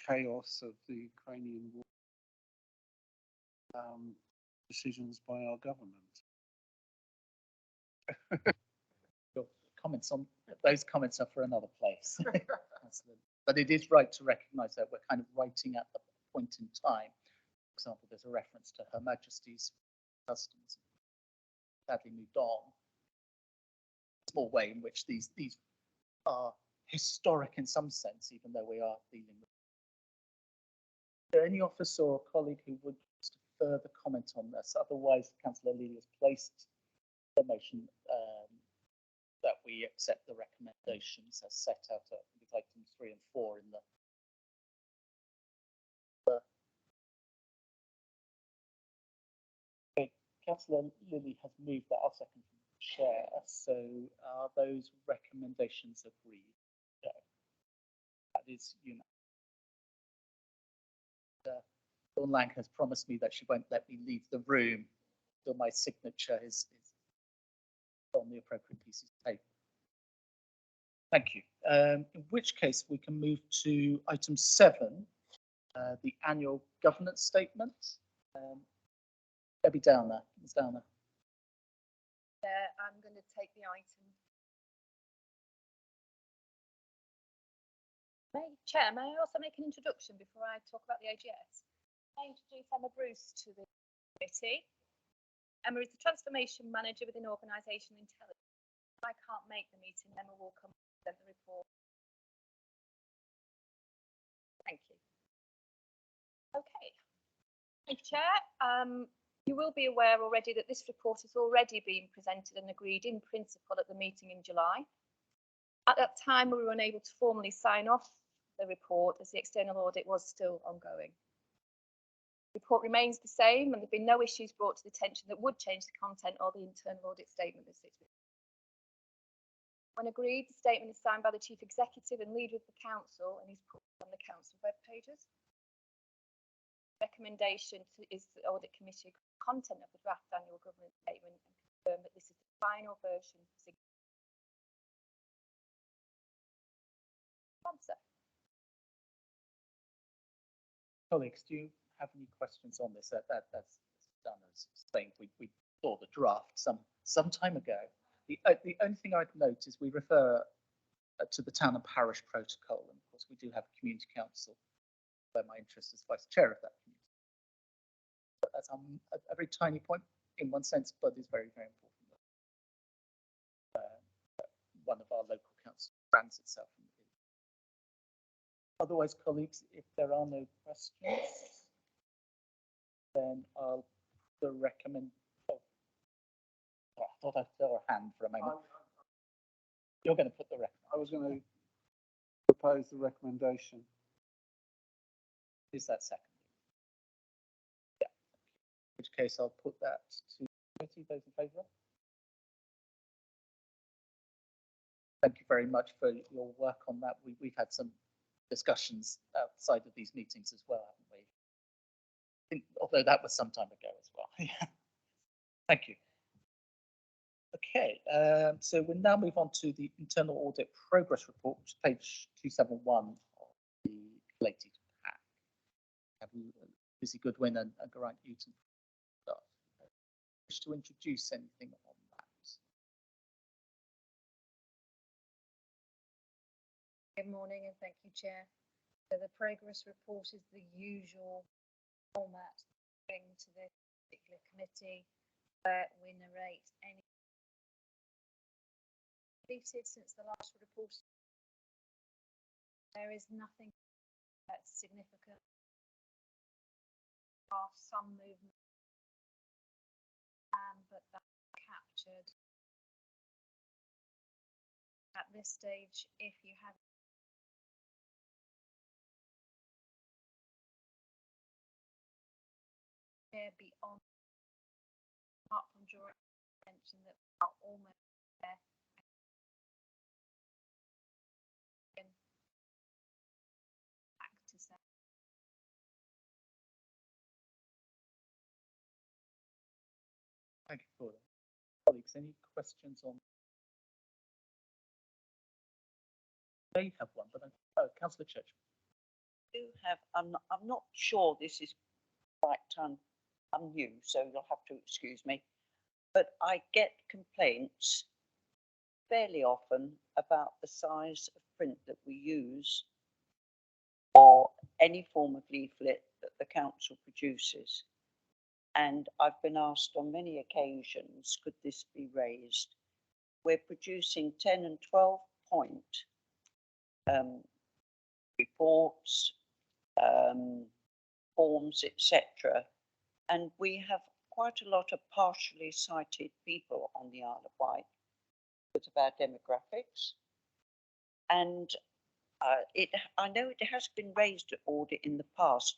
chaos of the Ukrainian war, decisions by our government. Comments on those comments are for another place. But it is right to recognise that we're kind of writing at a point in time. For example, there's a reference to Her Majesty's customs. Sadly moved on. A small way in which these are historic in some sense, even though we are dealing with. Is there any officer or colleague who would just further comment on this? Otherwise, Councillor Lilly has placed the motion that we accept the recommendations as set out at items 3 and 4 in the. Okay, Councillor Lilly has moved that. I'll second from the chair. So are those recommendations agreed? No. That is unanimous. Dawn Lang has promised me that she won't let me leave the room till my signature is on the appropriate pieces of paper. Thank you. In which case we can move to item 7, the annual governance statement. Debbie Downer, Ms. Downer. I'm going to take the item. Chair, may I also make an introduction before I talk about the AGS? I introduce Emma Bruce to the committee. Emma is the transformation manager within organisational intelligence. If I can't make the meeting, Emma will come and present the report. Thank you. Okay. Thank you, Chair. You will be aware already that this report has already been presented and agreed in principle at the meeting in July. At that time, we were unable to formally sign off the report as the external audit was still ongoing. The report remains the same and there have been no issues brought to the attention that would change the content or the internal audit statement that sits with it. When agreed, the statement is signed by the Chief Executive and leader of the Council and is put on the Council web pages. Recommendation is the Audit Committee content of the draft annual governance statement and confirm that this is the final version for signature. Answer. Colleagues, do you have any questions on this? That's done as explained. We saw the draft some time ago. The only thing I'd note is we refer to the town and parish protocol, and of course we do have a community council where my interest as vice chair of that community. But that's a very tiny point in one sense, but is very, very important. One of our local councils brands itself. Otherwise, colleagues, if there are no questions, then I'll recommend. Oh, I thought I saw a hand for a moment. You're going to put the recommendation. I was going to propose the recommendation. Is that second? Yeah. In which case, I'll put that to committee. Those in favour? Thank you very much for your work on that. We've had some discussions outside of these meetings as well, haven't we? Although that was some time ago as well. Yeah. Thank you. Okay, so we'll now move on to the internal audit progress report, which is page 271 of the collated pack. Have Lizzie Goodwin and Geraint Newton wish to introduce anything on that? Good morning and thank you, Chair. So the progress report is the usual format bring to this particular committee where we narrate any completed since the last report. There is nothing that's significant. There are some movement, but that's captured. At this stage, if you have beyond, apart from drawing attention that we are almost there. Back to say. Thank you for that. Colleagues, any questions on? They have one, but Councillor Church. Do have. I'm not sure this is right. I'm new, so you'll have to excuse me. But I get complaints fairly often about the size of print that we use or any form of leaflet that the council produces. And I've been asked on many occasions, could this be raised? We're producing 10 and 12 point reports, forms, etc. And we have quite a lot of partially sighted people on the Isle of Wight because of our demographics. And I know it has been raised at audit in the past.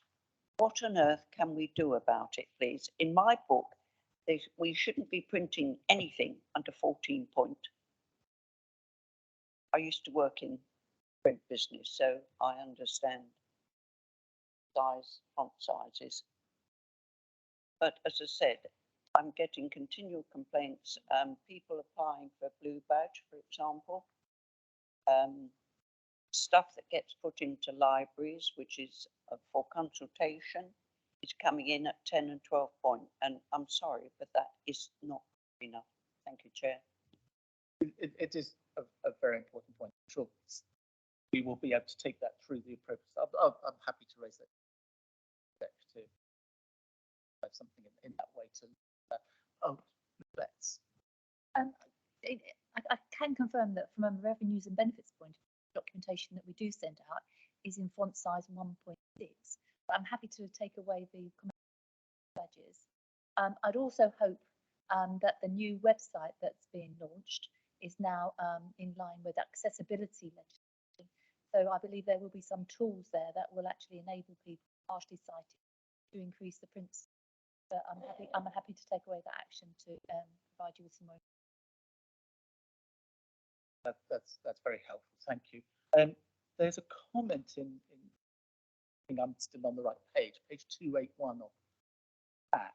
What on earth can we do about it, please? In my book, we shouldn't be printing anything under 14 point. I used to work in print business, so I understand font sizes. But as I said, I'm getting continual complaints, people applying for a blue badge, for example. Stuff that gets put into libraries, which is for consultation, is coming in at 10 and 12 point. And I'm sorry, but that is not enough. Thank you, Chair. It is a very important point. I'm sure we will be able to take that through the appropriate. I'm happy to raise that to have something in that way to. Let's. I can confirm that from a revenues and benefits point of view, documentation that we do send out is in font size 1.6. But I'm happy to take away the badges. I'd also hope that the new website that's being launched is now in line with accessibility legislation. So I believe there will be some tools there that will actually enable people partially sighted to increase the prints. But I'm happy to take away that action to provide you with some more. That's very helpful. Thank you. There's a comment in I think I'm still on the right page 281 of back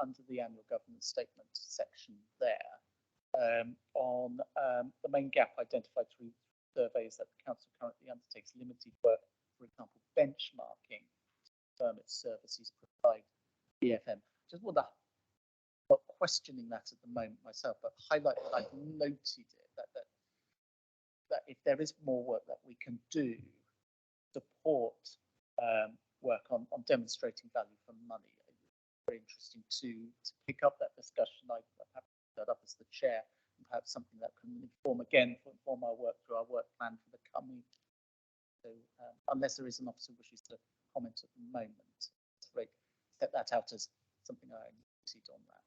under the annual governance statement section there on the main gap identified through surveys that the council currently undertakes limited work, for example, benchmarking to confirm its services provide EFM. Just wonder, not questioning that at the moment myself, but highlight that I've noted it that if there is more work that we can do, support work on demonstrating value for money. It's very interesting to pick up that discussion. I'm happy to put that up as the chair, and perhaps something that can inform our work through our work plan for the coming. So unless there is an officer who wishes to comment at the moment, great. Set that out as something I noted on that.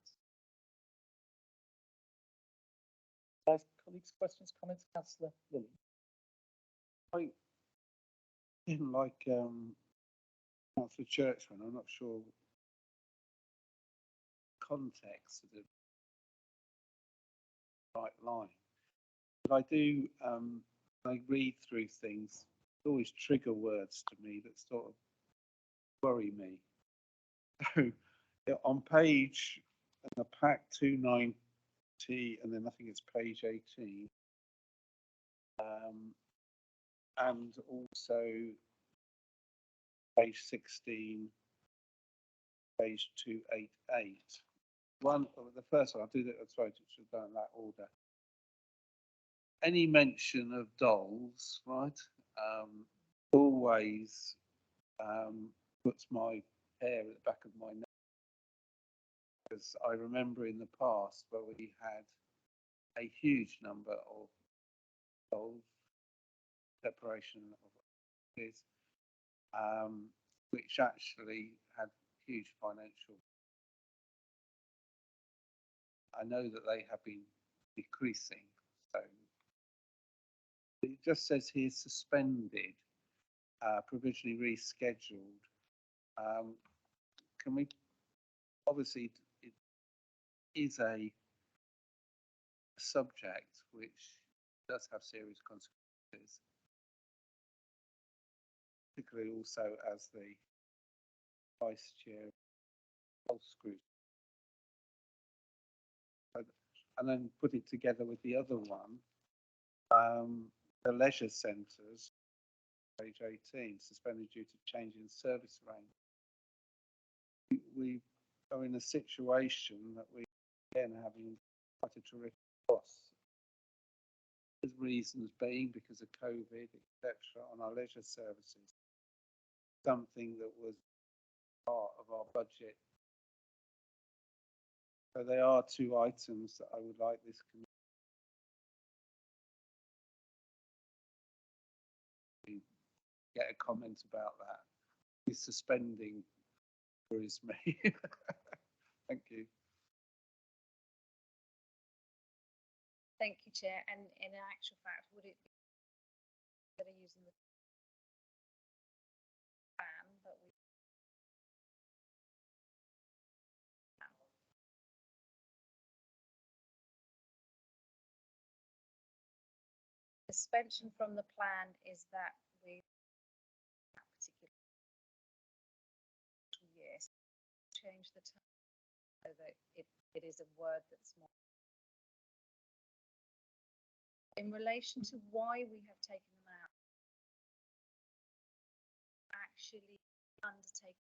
Colleagues, questions, comments, Councillor Lilly. I didn't like Councillor Churchman. I'm not sure context of the right line, but I do. I read through things. Always trigger words to me that sort of worry me. So on page in the pack 290, and then I think it's page 18, and also page 16, page 288. The first one, I'll do that. Sorry, should have done that order. Any mention of dolls, right? Always puts my hair at the back of my neck, because I remember in the past where we had a huge number of dolls, separation of this, which actually had huge financial. I know that they have been decreasing, so it just says here suspended, provisionally rescheduled. Can we, obviously it is a subject which does have serious consequences, particularly also as the Vice Chair of Scrutiny. And then put it together with the other one, the leisure centres, page 18, suspended due to change in service range. We are in a situation that we again having quite a terrific loss. The reasons being because of COVID, etc., on our leisure services. Something that was part of our budget. So there are two items that I would like this committee to get a comment about that. Is suspending worries me. Thank you. Thank you, Chair. And in actual fact, would it be better using the plan that we suspension from the plan is that we that particular years change the term so that it is a word that's more in relation to why we have taken them out. Actually undertake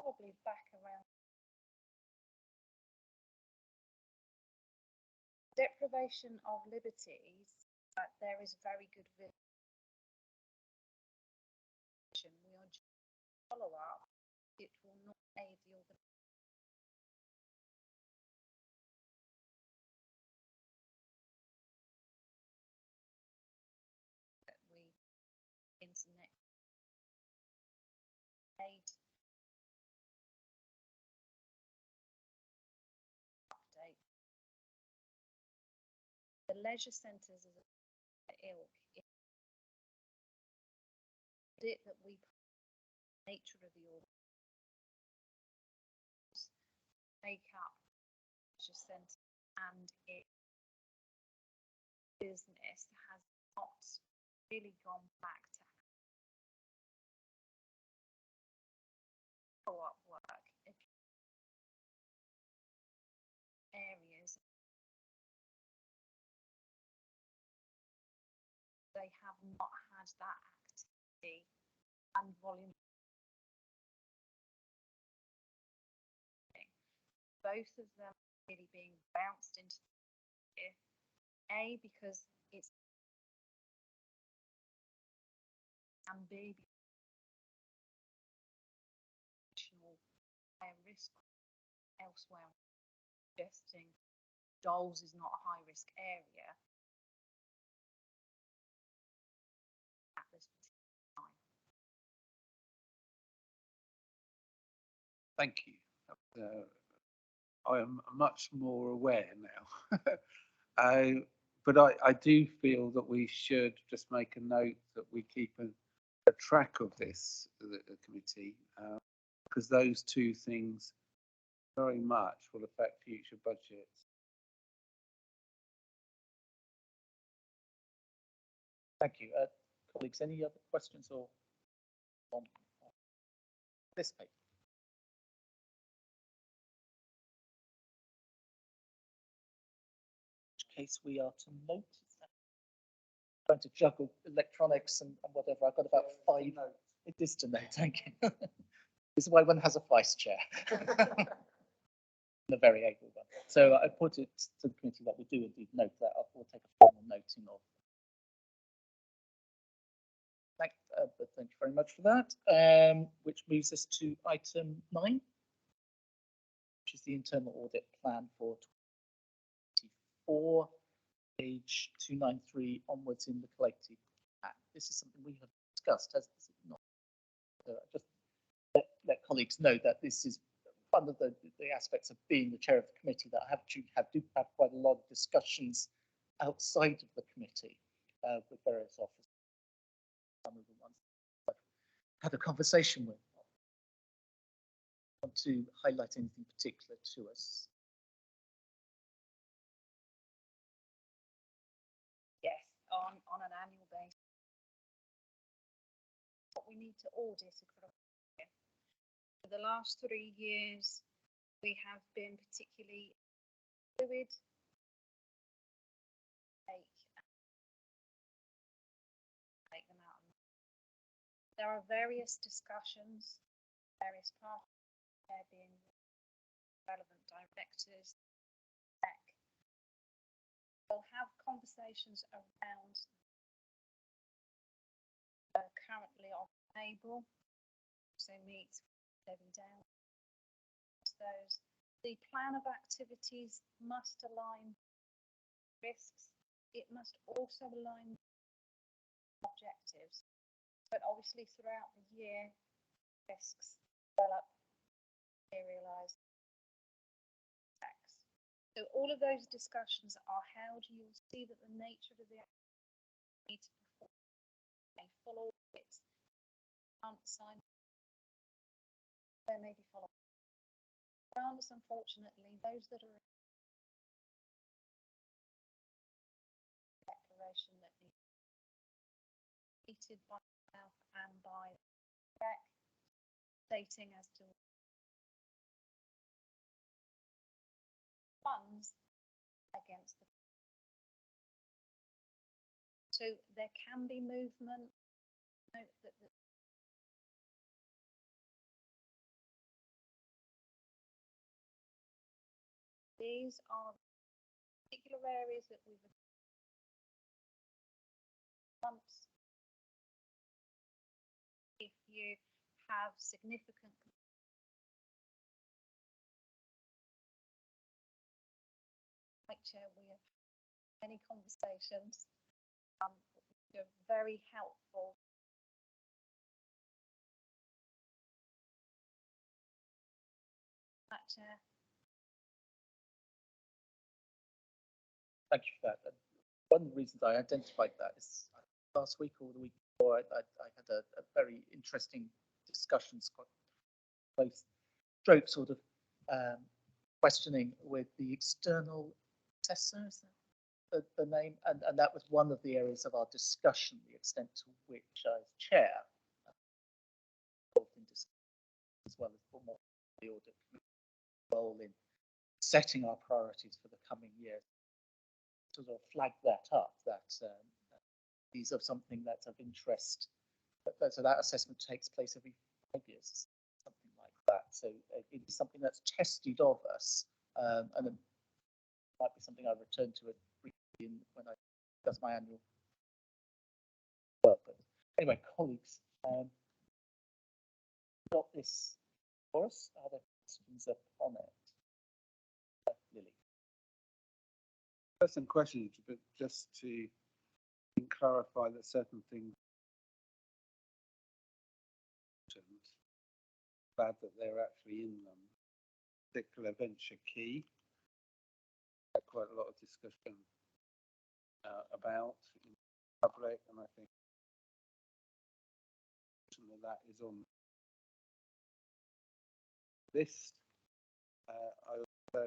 probably back around deprivation of liberties, but there is very good vision. We are just follow up. It will not aid the organisation. That we internet aid update. The leisure centres as a ilk. It that we nature of the org make up leisure centre and it business has not really gone back to follow-up work if areas they have not had that activity and volume. Both of them really being bounced into the A because it's and B additional risk elsewhere, suggesting Doles is not a high risk area at this particular time. Thank you. I am much more aware now. But I do feel that we should just make a note that we keep a track of this, the committee, because those two things very much will affect future budgets. Thank you. Colleagues, any other questions or on this paper? Case we are to note. Trying to juggle electronics and whatever. I've got about 5. It is to note, thank you. This is why one has a vice chair. A very able one. So I put it to the committee that we do indeed note that. We'll take a formal noting of. Thank you very much for that. Which moves us to item 9, which is the internal audit plan for 2024, page 293 onwards in the collective plan. This is something we have discussed, has it not? Just let colleagues know that this is one of the aspects of being the chair of the committee that I do have quite a lot of discussions outside of the committee with various officers. Some of the ones I've had a conversation with. I want to highlight anything particular to us. Yes, on an annual basis. What we need to audit across for the last 3 years, we have been particularly fluid. Take them out. There are various discussions, various parts, there being relevant directors. We'll have conversations around currently on the table, so meets Debbie down. Those the plan of activities must align risks. It must also align objectives, but obviously throughout the year, risks develop, materialise. So all of those discussions are held. You'll see that the nature of the activity needs to perform a full audit, sign. There may be follow-up around us, unfortunately, those that are in declaration that need completed by myself and by Beck, stating as to funds against the. So there can be movement. Note that these are particular areas that we've months. If you have significant Chair, we have many conversations. They're very helpful. Chair. Thank you for that. And one of the reasons I identified that is last week or the week before, I had a very interesting discussions, both stroke sort of questioning with the external assessor, is that the name? And that was one of the areas of our discussion, the extent to which as chair, as well as the audit role in setting our priorities for the coming year, to sort of flag that up, that these are something that's of interest. So that assessment takes place every 5 years, something like that. So it is something that's tested of us, and it might be something I return to it briefly when I does my annual work. But anyway, colleagues, got this for us. Are there questions upon it? Lily. Some questions, but just to clarify that certain things. Glad that they're actually in them. Particular venture key. Had quite a lot of discussion about in public, and I think that is on this. I also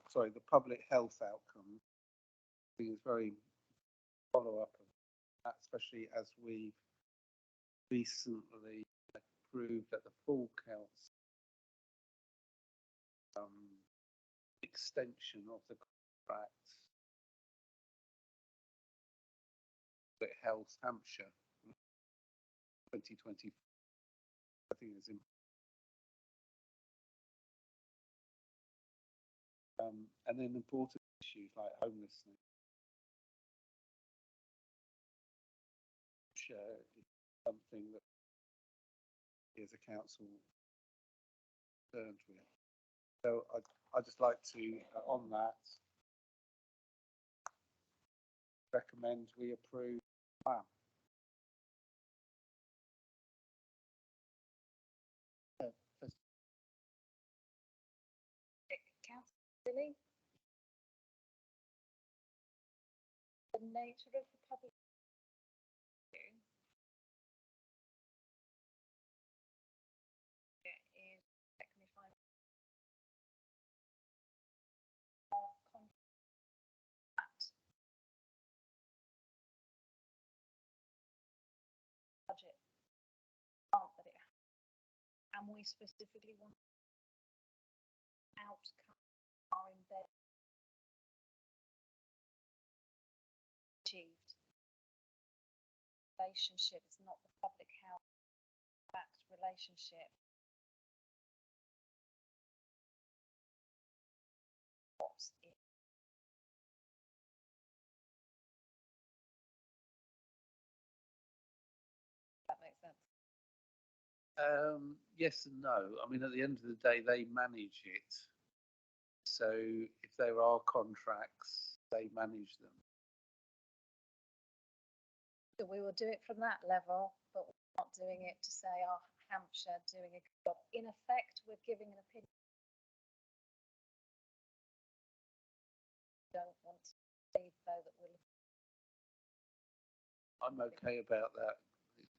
sorry, the public health outcome is very follow-up of that, especially as we've recently approved that the full council extension of the contract with Health Hampshire 2020. I think it's in. And then important issues like homelessness. Is something that as a council concerned with. So I'd just like to, on that, recommend we approve the plan. Councillor Lilly. The nature of the public is technically budget that it has, and we specifically want outcome are embedded achieved. Relationship is not the public health fact relationship. What's it? That makes sense. Yes and no. I mean, at the end of the day, they manage it. So if there are contracts, they manage them. So we will do it from that level, but we're not doing it to say, oh, Hampshire doing a good job. In effect, we're giving an opinion. Don't want to believe though that we're I'm okay about that.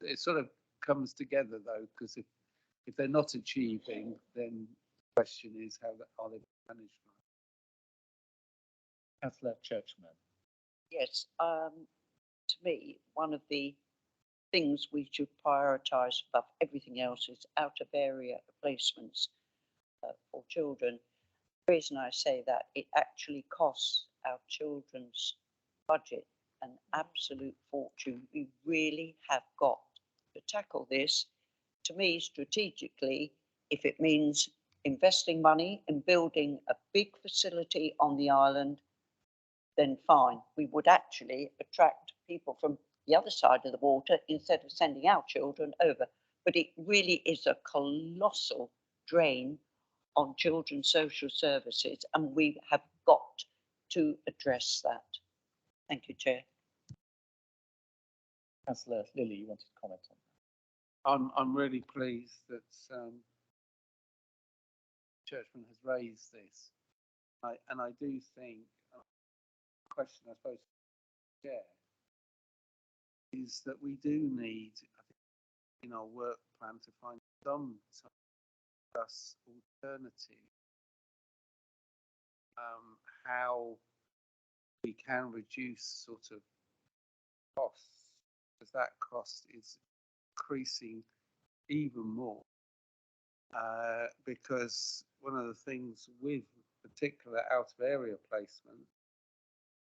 It sort of comes together though, because if they're not achieving, then the question is are they managed? Councillor Churchman. Yes, to me, one of the things we should prioritise above everything else is out of area placements for children. The reason I say that, it actually costs our children's budget an absolute fortune. We really have got to tackle this. To me, strategically, if it means investing money in building a big facility on the island, then fine. We would actually attract people from the other side of the water instead of sending our children over. But it really is a colossal drain on children's social services, and we have got to address that. Thank you, Chair. Councillor Lilly, you wanted to comment on that? I'm really pleased that Churchman has raised this. And I do think the question, I suppose, yeah, is that we do need, I think, in our work plan to find some alternative how we can reduce sort of costs, because that cost is increasing even more. Because one of the things with particular out of area placement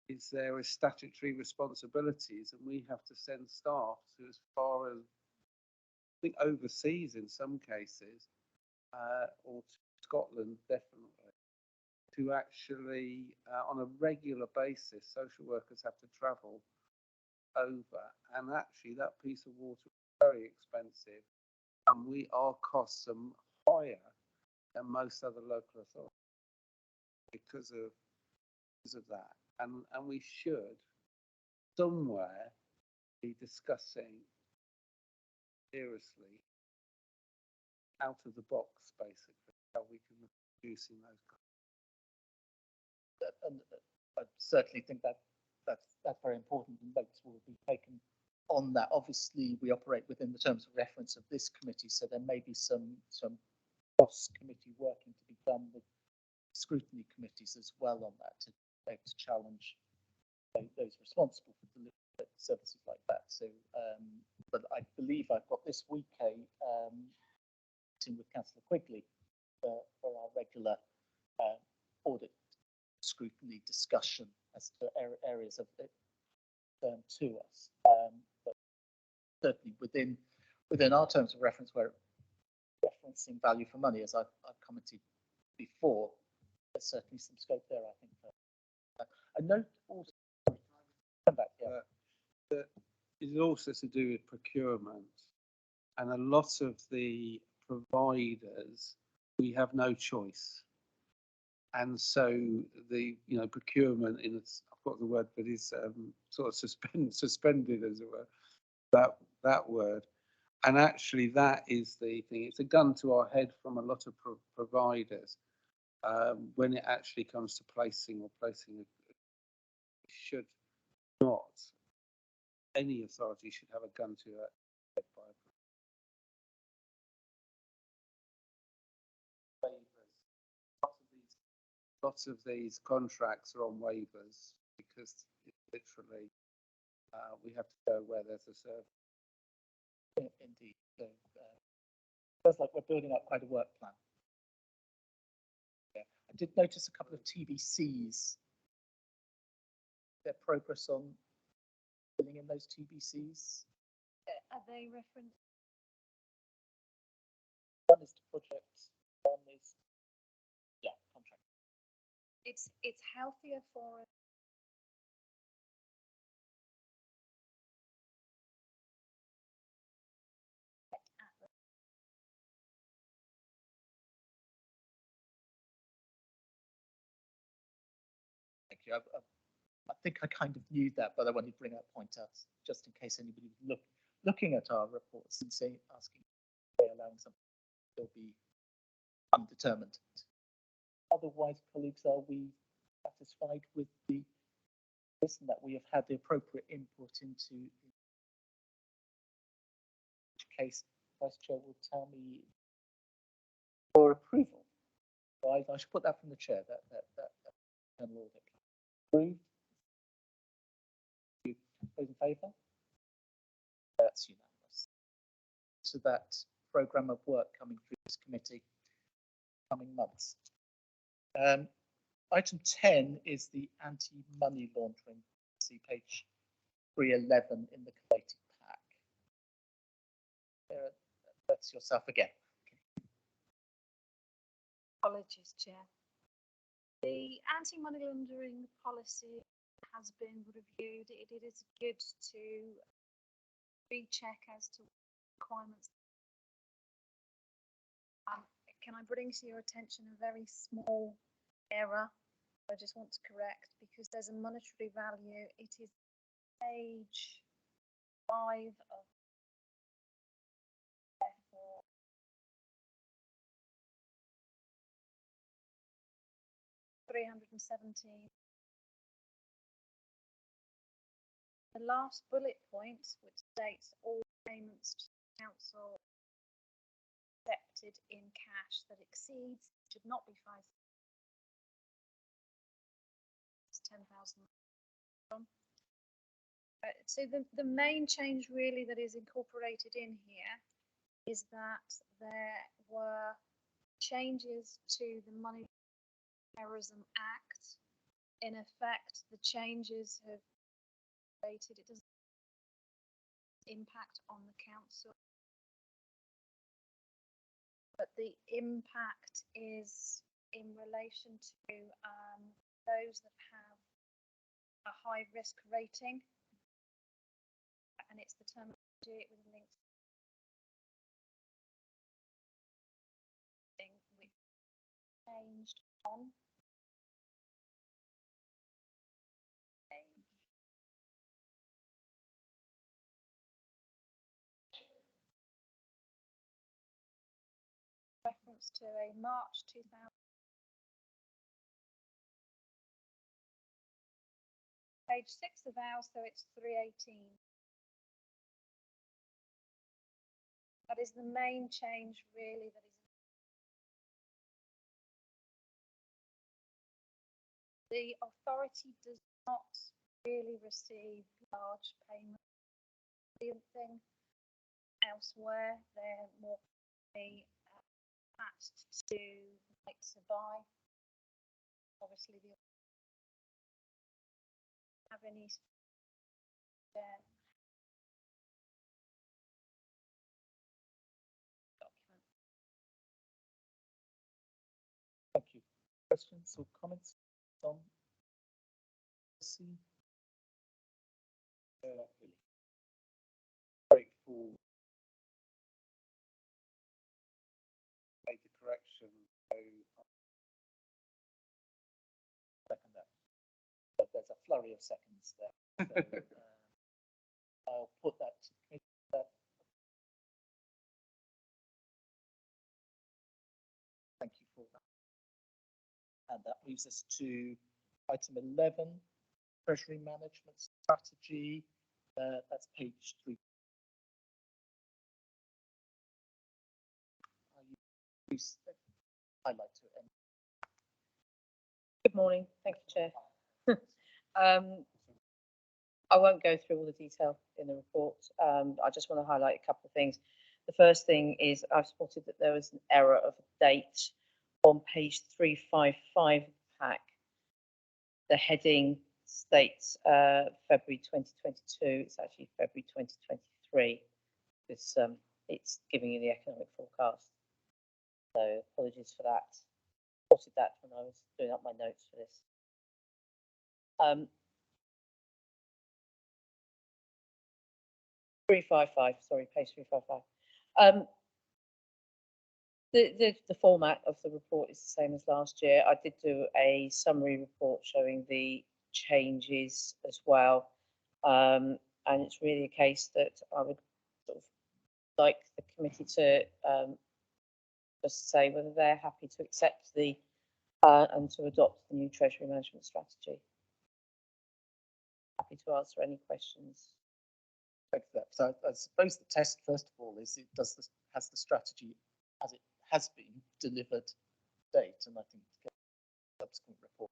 is there is statutory responsibilities, and we have to send staff to as far as, I think, overseas in some cases, or to Scotland definitely, to actually on a regular basis social workers have to travel over, and actually that piece of water is very expensive, and our costs are higher than most other local authorities because of that, and we should somewhere be discussing seriously out of the box basically how we can reduce in those costs. And I certainly think that's very important, and votes will be taken on that. Obviously, we operate within the terms of reference of this committee, so there may be some cross-committee working to be done with scrutiny committees as well on that to be able to challenge those responsible for delivering services like that. So, but I believe I've got this week a meeting with Councillor Quigley for our regular audit scrutiny discussion as to areas of it to us. But certainly within our terms of reference, where referencing value for money, as I've commented before, there's certainly some scope there, I think. I note also, come back here. That is also to do with procurement, and a lot of the providers, we have no choice. And so the procurement in its, I've got the word, but is sort of suspended as it were, that word. And actually that is the thing. It's a gun to our head from a lot of providers when it actually comes to placing. Should not, any authority should have a gun to it. Lots of these contracts are on waivers because literally we have to go where there's a service. Indeed. So, feels like we're building up quite a work plan. Yeah. I did notice a couple of TBCs. Their progress on filling in those TBCs. Are they referenced? One is to projects, one is contract. It's healthier for us. Thank you. I think I kind of knew that, but I wanted to bring that point out just in case anybody was looking at our reports and asking if allowing something to still be undetermined. Otherwise, colleagues, are we satisfied with the listen that we have had the appropriate input into case, Vice Chair will tell me for approval. So I should put that from the chair, that internal audit. Approved. Those in favour? That's unanimous. So that programme of work coming through this committee coming months. Item 10 is the anti-money laundering. See page 311 in the collated pack. That's yourself again. Apologies, Chair. The anti-money laundering policy has been reviewed. It is good to recheck as to requirements. Can I bring to your attention a very small error? I just want to correct because there's a monetary value. It is page 5 of therefore 317. The last bullet point, which states all payments to the council accepted in cash that exceeds, should not be 5. 10,000. So the main change really that is incorporated in here is that there were changes to the Money Terrorism Act. In effect, the changes have stated it doesn't impact on the council, but the impact is in relation to those that have a high risk rating, and it's the terminology with links which changed on reference to a March 2000 page 6 of ours, so it's 318. That is the main change really that is. The authority does not really receive large payments. The thing elsewhere, they're more attached to right to buy. Obviously, the have any document. Thank you. Questions or comments on policy? Straightforward. Made the correction. So Second that. But there's a flurry of seconds there. So, I'll put that to committee. Thank you for that. And that moves us to item 11, Treasury Management Strategy. That's page 3. Please highlight it. Good morning. Thank you, Chair. I won't go through all the detail in the report. I just want to highlight a couple of things. The first thing is I've spotted that there was an error of a date on page 355 pack. The heading states February 2022. It's actually February 2023. It's giving you the economic forecast. So apologies for that. Spotted that when I was doing up my notes for this. Page 355. The format of the report is the same as last year. I did do a summary report showing the changes as well, and it's really a case that I would sort of like the committee to just say whether they're happy to accept the and to adopt the new Treasury Management Strategy. Happy to answer any questions Thank you for that. So I suppose the test, first of all, is it does this, has the strategy as it has been delivered to date, and I think subsequent report.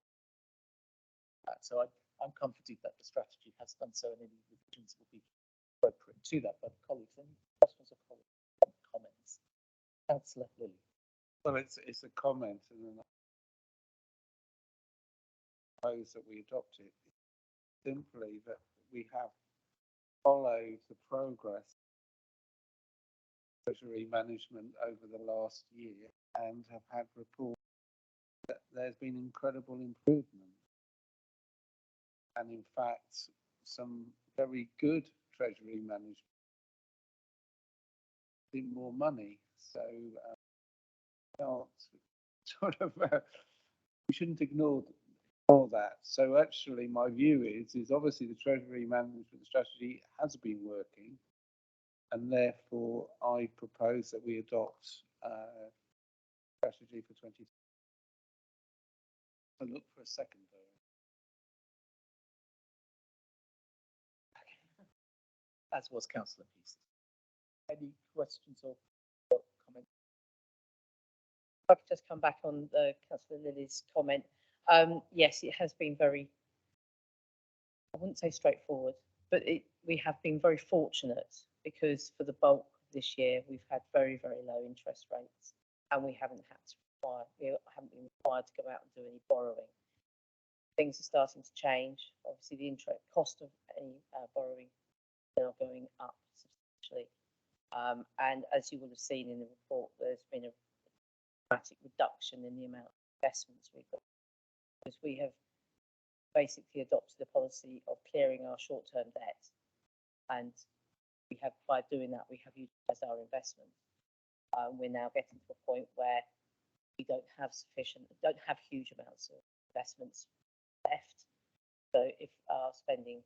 So I'm comforted that the strategy has done so, and any revisions will be appropriate to that. But colleagues, any questions or comments? Councillor Lilly. Well, it's a comment, and then I propose that we adopt it. Simply that we have followed the progress of Treasury management over the last year and have had reports that there's been incredible improvement. And in fact, some very good Treasury management in more money. So sort of we shouldn't ignore that. So actually, my view is obviously the Treasury management strategy has been working, and therefore I propose that we adopt strategy for 20. I look for a second. As was Councillor Peace. Any questions or comments? If I could just come back on Councillor Lilly's comment. Yes, it has been very, I wouldn't say straightforward, but we have been very fortunate because for the bulk of this year, we've had very, very low interest rates, and we haven't been required to go out and do any borrowing. Things are starting to change. Obviously, the interest cost of any borrowing now going up substantially. And as you will have seen in the report, there's been a dramatic reduction in the amount of investments we've got, because we have basically adopted a policy of clearing our short-term debt, and we have, by doing that, we have utilised our investment. We're now getting to a point where we don't have huge amounts of investments left. So if our spending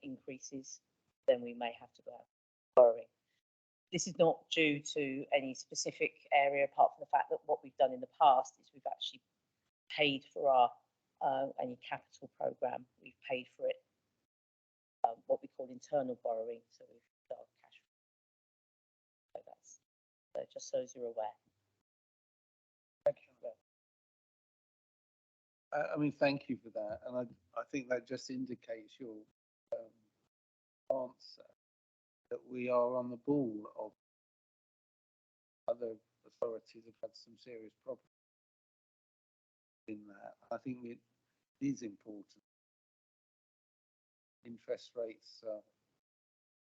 increases, then we may have to go out borrowing. This is not due to any specific area, apart from the fact that what we've done in the past is we've actually paid for our any capital programme. We've paid for it, what we call internal borrowing. So we've got our cash. So that's just so as you're aware. Thank you. I mean, thank you for that, and I think that just indicates your answer that we are on the ball of other authorities have had some serious problems in that. I think it is important. Interest rates are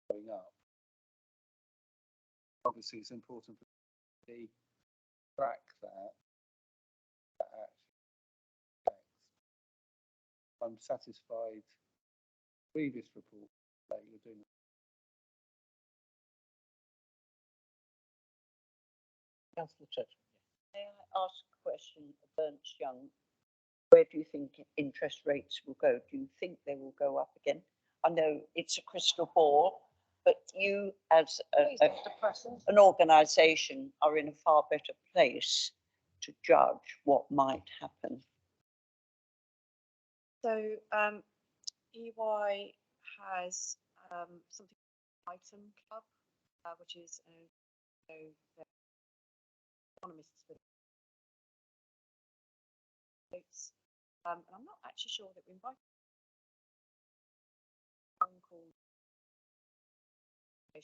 going up. Obviously, it's important to track that. I'm satisfied. Previous report that you're doing. Councillor Churchman. May I ask a question, Burnt Young? Where do you think interest rates will go? Do you think they will go up again? I know it's a crystal ball, but you as an organisation are in a far better place to judge what might happen. So EY has something called Item Club, which is economists with votes. And I'm not actually sure that we invited phone call to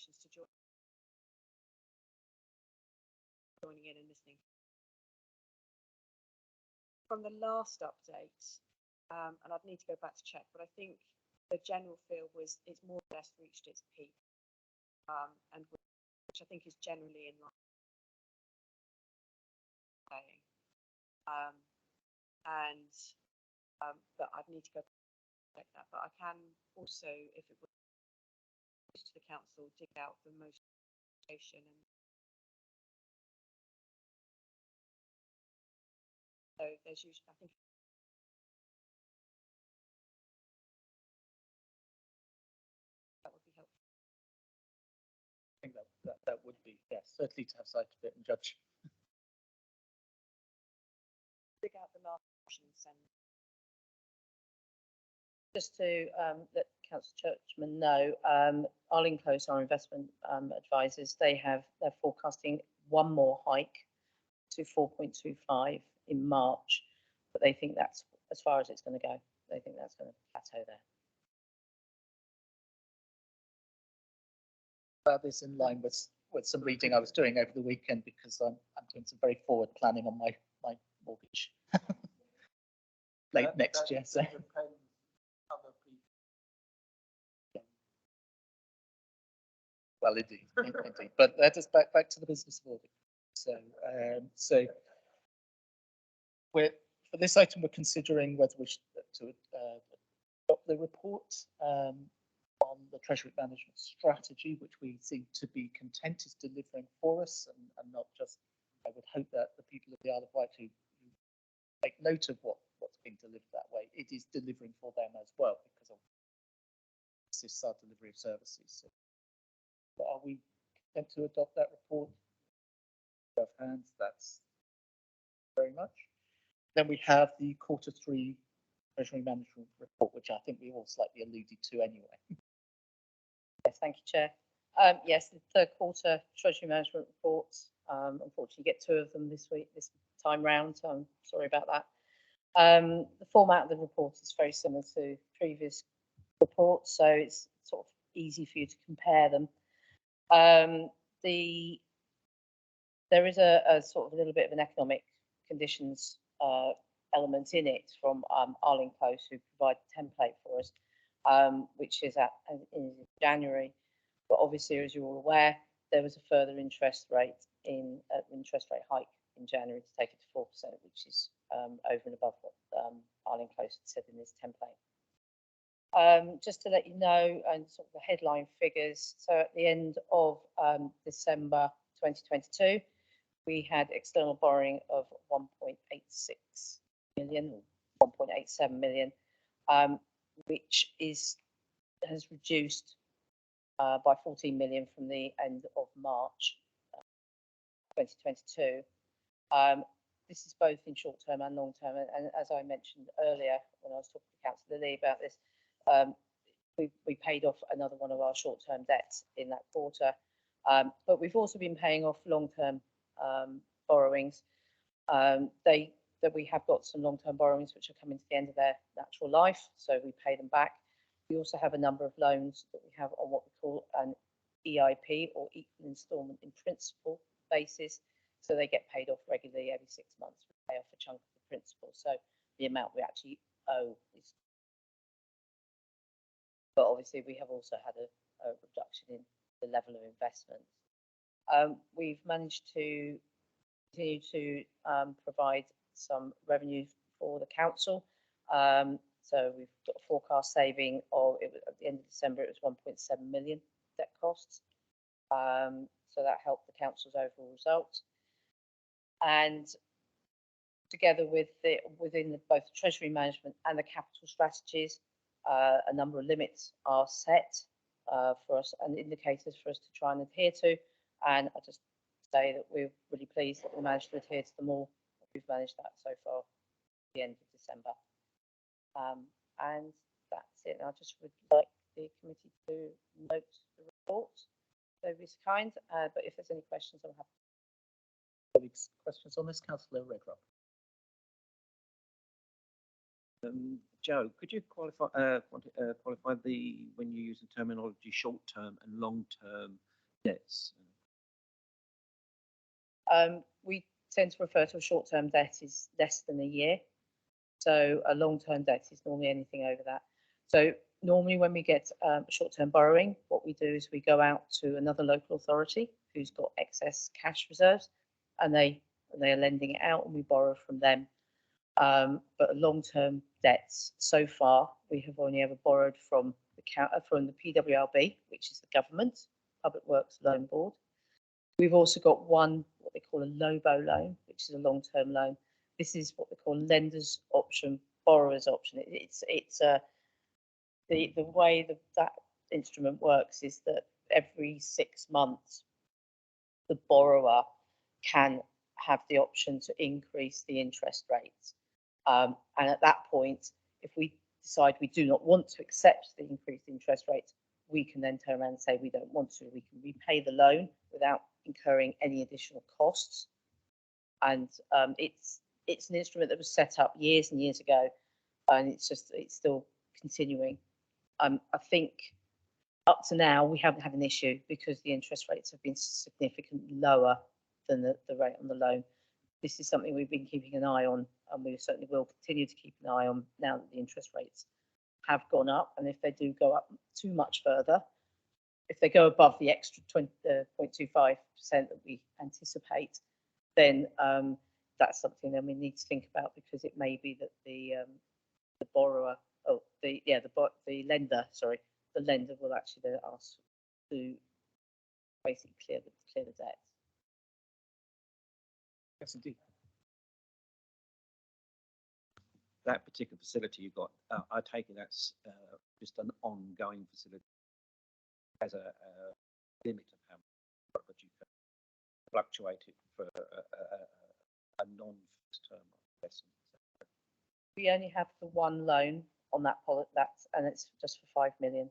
joining in and listening. From the last update, and I'd need to go back to check, but I think the general feel was it's more or less reached its peak, and which I think is generally in line. But I'd need to go check that. But I can also, if it was to the council, dig out the most information. And so there's usually, I think. That would be helpful. I think that would be, yes, certainly to have sight of it and judge. Dig out the last options and Just to let Councillor Churchman know, Arlene Close, our investment advisors, they're forecasting one more hike to 4.25 in March, but they think that's as far as it's going to go. They think that's going to plateau there. This in line with some reading I was doing over the weekend, because I'm doing some very forward planning on my mortgage late next year. So. Well, indeed, indeed. But that is back to the business of audit. So for this item, we're considering whether we should adopt the report on the Treasury management strategy, which we seem to be content is delivering for us, and not just. I would hope that the people of the Isle of Wight who make note of what's being delivered that way, it is delivering for them as well, because of this is our delivery of services. So, but are we content to adopt that report? Show of hands, that's very much. Then we have the Q3 Treasury Management Report, which I think we all slightly alluded to anyway. Yes, thank you, Chair. Yes, the third quarter Treasury Management Reports. Unfortunately, get two of them this time round, so I'm sorry about that. The format of the report is very similar to previous reports, so it's sort of easy for you to compare them. There is a sort of a little bit of an economic conditions element in it from Arlene Close, who provided a template for us, which is in January. But obviously, as you're all aware, there was a further interest rate hike in January to take it to 4%, which is over and above what Arlene Close had said in this template. Just to let you know, and sort of the headline figures. So at the end of December 2022, we had external borrowing of 1.86 million, 1.87 million, which has reduced by 14 million from the end of March 2022. This is both in short term and long term, and as I mentioned earlier when I was talking to Councillor Lee about this, we paid off another one of our short term debts in that quarter, but we've also been paying off long term borrowings. That we have got some long term borrowings which are coming to the end of their natural life, so we pay them back. We also have a number of loans that we have on what we call an EIP, or equal instalment in principal basis, so they get paid off regularly every 6 months. We pay off a chunk of the principal, so the amount we actually owe is. But obviously, we have also had a reduction in the level of investment. We've managed to continue to provide some revenue for the council. So we've got a forecast saving of, at the end of December, it was 1.7 million debt costs. So that helped the council's overall result. And together with within both the Treasury management and the capital strategies, a number of limits are set for us, and indicators for us to try and adhere to. And I just say that we're really pleased that we managed to adhere to them all. We've managed that so far at the end of December. And that's it. I just would like the committee to note the report of this kind, but if there's any questions, I'm happy. Questions on this, Councillor Redrup? Joe, could you qualify when you use the terminology short-term and long-term debts? We tend to refer to a short-term debt as less than a year. So a long-term debt is normally anything over that. So normally when we get short-term borrowing, what we do is we go out to another local authority who's got excess cash reserves, and they are lending it out, and we borrow from them. But long-term debts, so far, we have only ever borrowed from the PWRB, which is the government, Public Works Loan Board. We've also got one, what they call a LOBO loan, which is a long-term loan. This is what they call lender's option, borrower's option. The way that instrument works is that every 6 months, the borrower can have the option to increase the interest rates. And at that point, if we decide we do not want to accept the increased interest rates, we can then turn around and say we don't want to. We can repay the loan without incurring any additional costs. And it's an instrument that was set up years and years ago, and it's still continuing. I think up to now we haven't had an issue because the interest rates have been significantly lower than the rate on the loan. This is something we've been keeping an eye on, and we certainly will continue to keep an eye on now that the interest rates have gone up. And if they do go up too much further, if they go above the extra 0.25% that we anticipate, then that's something then we need to think about, because it may be that the borrower, the lender, the lender will actually then ask to basically clear the debt. Yes, indeed. That particular facility you've got, I take it that's just an ongoing facility. Has a limit of how much, but you can fluctuate it for a non-fixed term investment. We only have the one loan on that policy, and it's just for 5 million.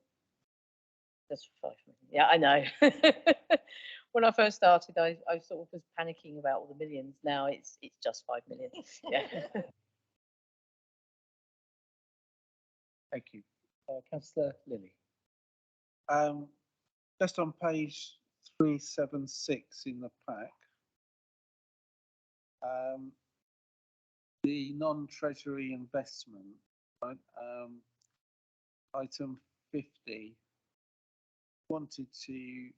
Just for 5 million. Yeah, I know. When I first started, I sort of was panicking about all the millions. Now it's just 5 million. Yeah. Thank you. Councillor Lilly. Just on page 376 in the pack, the non-treasury investment, right, item 50, wanted to,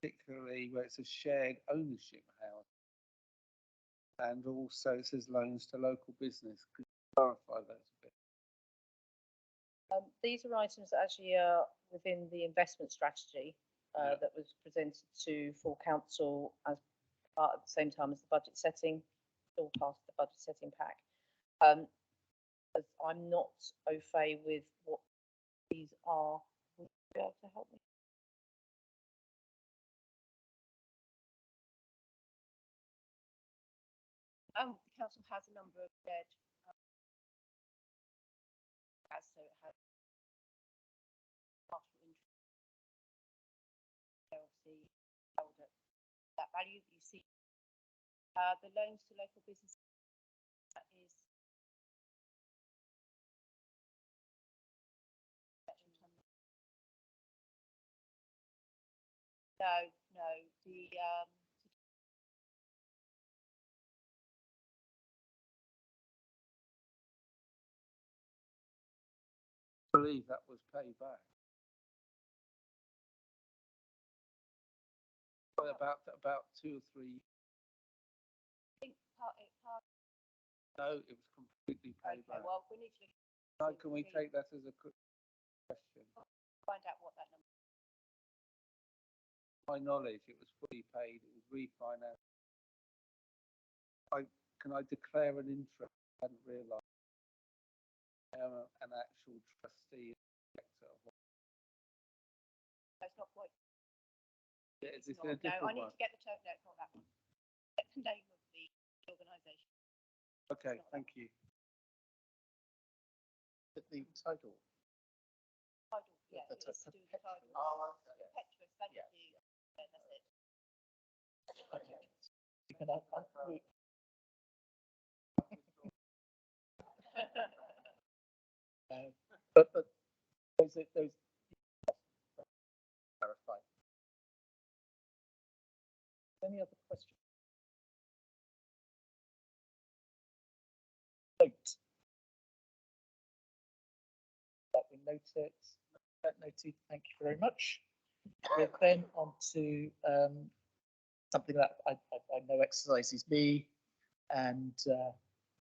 particularly where it says shared ownership house, and also it says loans to local business. Could you clarify that a bit? These are items that actually are within the investment strategy that was presented to full council as part at the same time as the budget setting, all part of the budget setting pack. As I'm not au fait with what these are, would you be able to help me? The council has a number of shared, so it has partial interest. Obviously, held at that value that you see. The loans to local businesses, that is no, the I believe that was paid back. About 2 or 3. I think part. No, it was completely paid Okay, back. well, we need to No, can we take that as a question? find out what that number. My knowledge, it was fully paid. It was refinanced. Can I declare an interest? I hadn't realised. I am an actual trustee. That's not quite. Yeah, is this Not, a different no, I need one? to get the term. No, it's not that one. Get the name of the organisation. Okay, thank you. The title. Title, yeah, That's it's a to do with the title. Perpetuous, thank Yeah. you. Yeah, that's it. Okay. You can unmute. But those clarify. Any other questions? Note. That we note it. That noted. Thank you very much. We're then on to something that I know exercises me and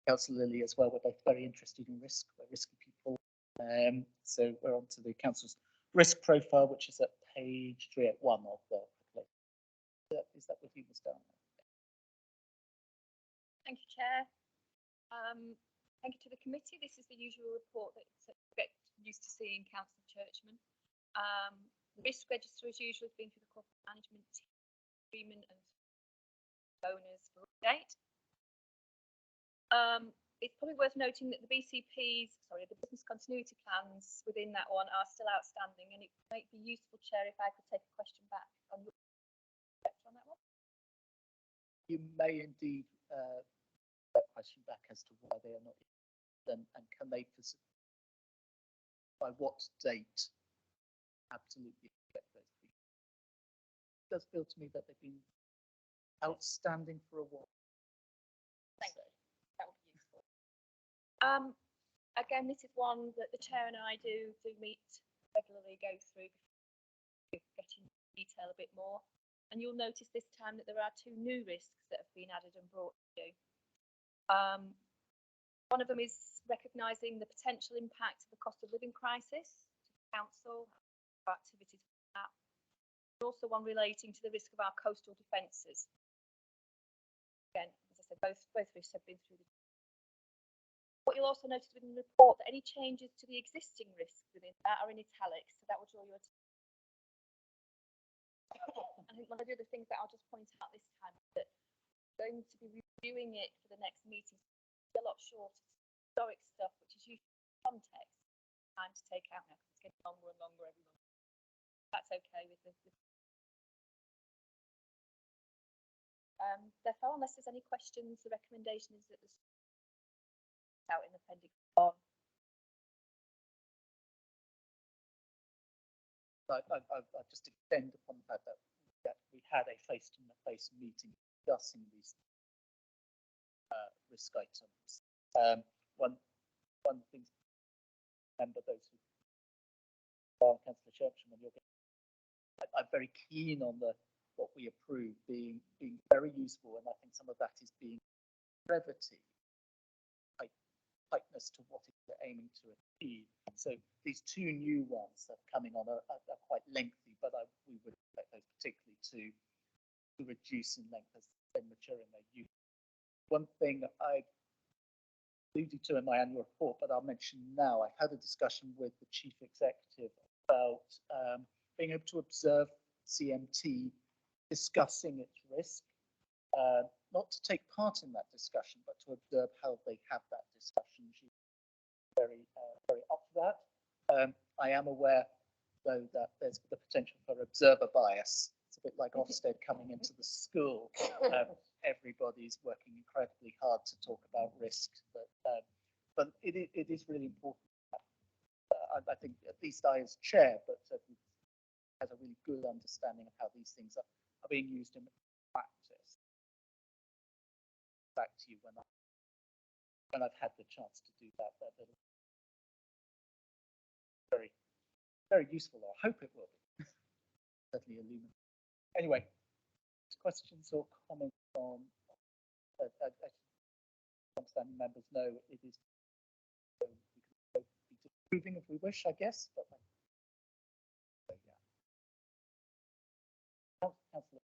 Councillor Lilly as well. We're both very interested in risk. We're risky people. So we're on to the council's risk profile, which is at page 381 of the booklet. Is that with you, Ms. Darnell? Thank you, Chair. Thank you to the committee. This is the usual report that you get used to seeing Councillor Churchman. The risk register, as usual, has been through the corporate management agreement and owners for update. it's probably worth noting that the BCPs, sorry, the business continuity plans within that one are still outstanding, and it might be useful, Chair, if I could take a question back on your on that one. You may indeed that question back as to why they are not done, and can they by what date absolutely expect those to be. It does feel to me that they've been outstanding for a while. Thank you. That would be useful. Again, this is one that the Chair and I do meet regularly, go through, get in detail a bit more. And you'll notice this time that there are 2 new risks that have been added and brought to you. One of them is recognising the potential impact of the cost of living crisis to the council, activities for that. There's also one relating to the risk of our coastal defences. Again, as I said, both risks have been through the. What you'll also notice within the report that any changes to the existing risks within that are in italics, so that will draw your attention. I think one of the other things that I'll just point out this time is that we're going to be reviewing it for the next meeting a lot shorter. Historic stuff, which is usually context, time to take out now because it's getting longer and longer every month. That's okay with the. Therefore, unless there's any questions, the recommendation is that the out in appendix 1. I just extend upon the fact that we had a face-to-face meeting discussing these risk items. One thing, remember those who are Councillor Churchman, I'm very keen on what we approve being very useful, and I think some of that is being brevity, tightness to what they're aiming to achieve. So these 2 new ones that are coming on are quite lengthy, but we would expect those particularly to reduce in length as they mature in their use. One thing I alluded to in my annual report, but I'll mention now, I had a discussion with the Chief Executive about being able to observe CMT discussing its risk, not to take part in that discussion, but to observe how they have that discussion. She's very up for that. I am aware, though, that there's the potential for observer bias. It's a bit like Ofsted coming into the school. Everybody's working incredibly hard to talk about risk, but it is really important. I think at least I, as chair, but certainly has a really good understanding of how these things are being used in practice. Back to you when I've had the chance to do that. Very, very useful. I hope it will be. Certainly illuminating. Anyway, questions or comments on? Understanding members know it is. So we can be disapproving if we wish, I guess. But so, yeah. Councillor.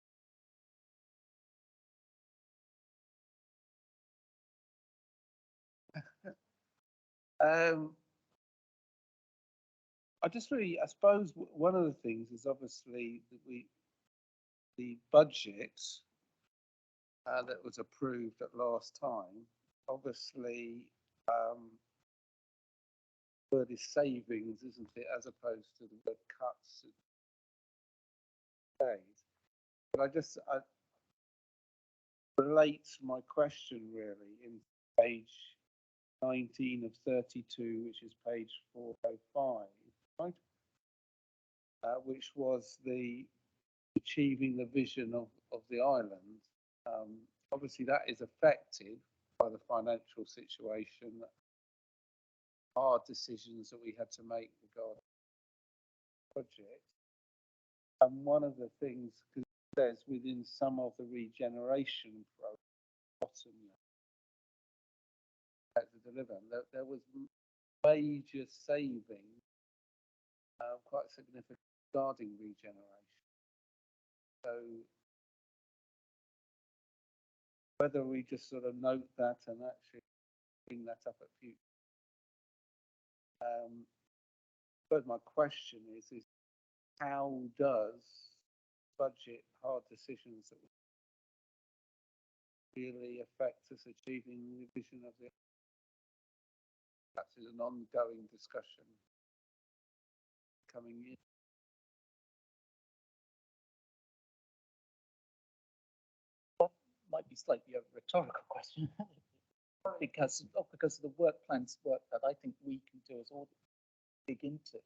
I suppose one of the things is obviously that the budget that was approved at last time, obviously, word is savings, isn't it, as opposed to the word cuts. But I relate my question really in page 19 of 32, which is page 405, right? Which was the achieving the vision of the island. Obviously, that is affected by the financial situation, hard decisions that we had to make regarding the project. And one of the things, because it says within some of the regeneration program, to deliver, there was major saving, quite significant regarding regeneration. So whether we just sort of note that and actually bring that up at future. But my question is how does budget hard decisions that really affect us achieving the vision of the That's an ongoing discussion coming in. Might be slightly a rhetorical question. because of the work plans work that I think we can do as audit, dig into it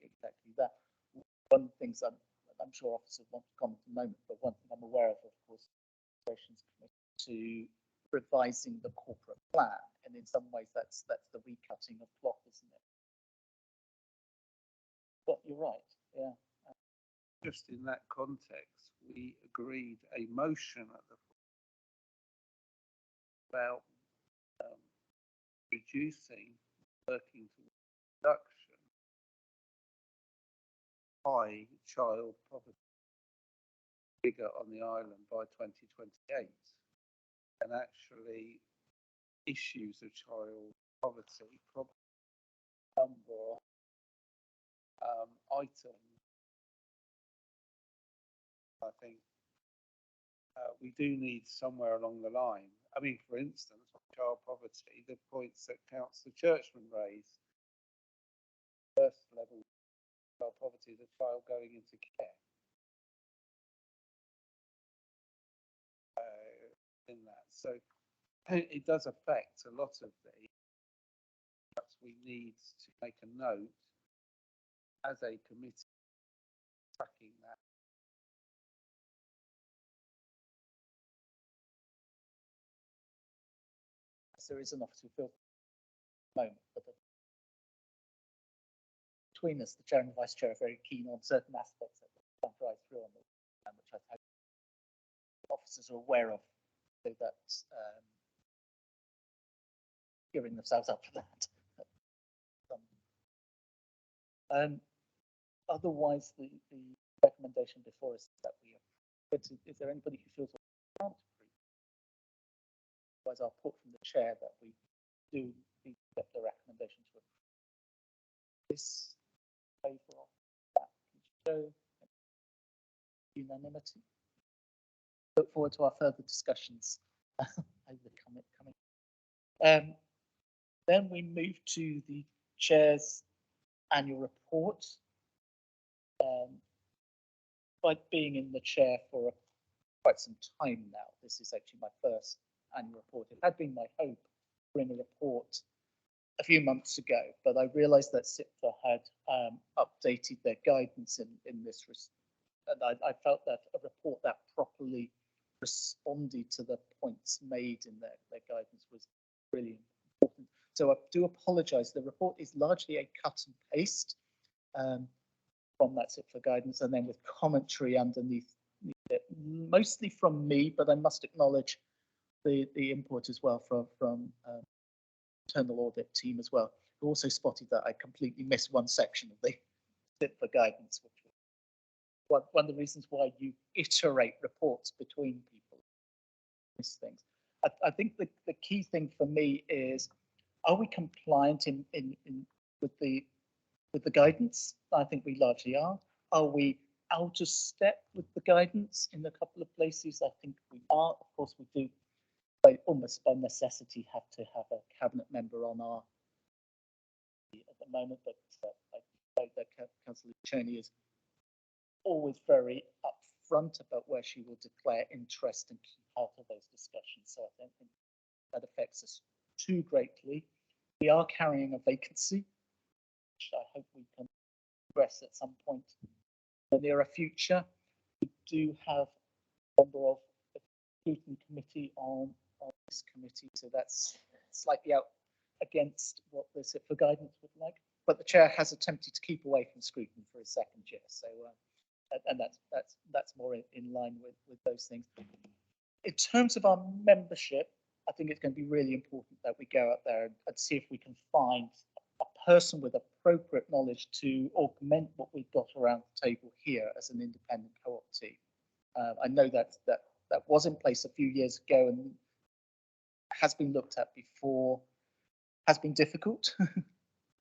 exactly that. One of the things I'm sure officers want to comment in a moment, but one thing I'm aware of course, operations committee to revising the corporate plan, and in some ways that's the recutting of cloth, isn't it? But you're right, yeah. Just in that context, we agreed a motion at the about reducing working towards reduction high child poverty figure on the island by 2028, and actually issues of child poverty probably number items. I think we do need somewhere along the line. I mean, for instance, child poverty, the points that Councillor Churchman raised, first level child poverty, the child going into care. In that, so it does affect a lot of the. Perhaps we need to make a note as a committee tracking that. There is an officer who feels moment, but between us, the chair and the vice chair are very keen on certain aspects that we drive through on the plan, which I hope officers are aware of, so that gearing themselves up for that. Otherwise, the recommendation before us that we have. Is there anybody who feels can't agree? Otherwise, I'll put from the chair that we do accept the recommendation to this favour of that. Show unanimity. Look forward to our further discussions over the coming. Then we move to the chair's annual report. By being in the chair for quite some time now, this is actually my first annual report. It had been my hope to bring a report a few months ago, but I realised that SIPFA had updated their guidance in this, and I felt that a report that properly responded to the points made in their guidance was really important. So I do apologise. The report is largely a cut and paste from that SIPFA guidance, and then with commentary underneath it, mostly from me, but I must acknowledge the input as well from internal audit team as well, who also spotted that I completely missed one section of the SIPFA guidance, which was one of the reasons why you iterate reports between people. Miss things. I think the key thing for me is, are we compliant with the guidance? I think we largely are. Are we out of step with the guidance in a couple of places? I think we are. Of course, we do, almost by necessity, have to have a cabinet member on our at the moment, but I know that Councillor Cheney is always very upfront about where she will declare interest and keep out of those discussions. So I don't think that affects us too greatly. We are carrying a vacancy, which I hope we can address at some point in the nearer future. We do have a member of the scrutiny committee on this committee, so that's slightly out against what the SIPFA guidance would like. But the chair has attempted to keep away from scrutiny for his second year, so and that's more in line with those things. In terms of our membership, I think it's going to be really important that we go out there and see if we can find a person with appropriate knowledge to augment what we've got around the table here as an independent co-op team. I know that was in place a few years ago and has been looked at before, has been difficult,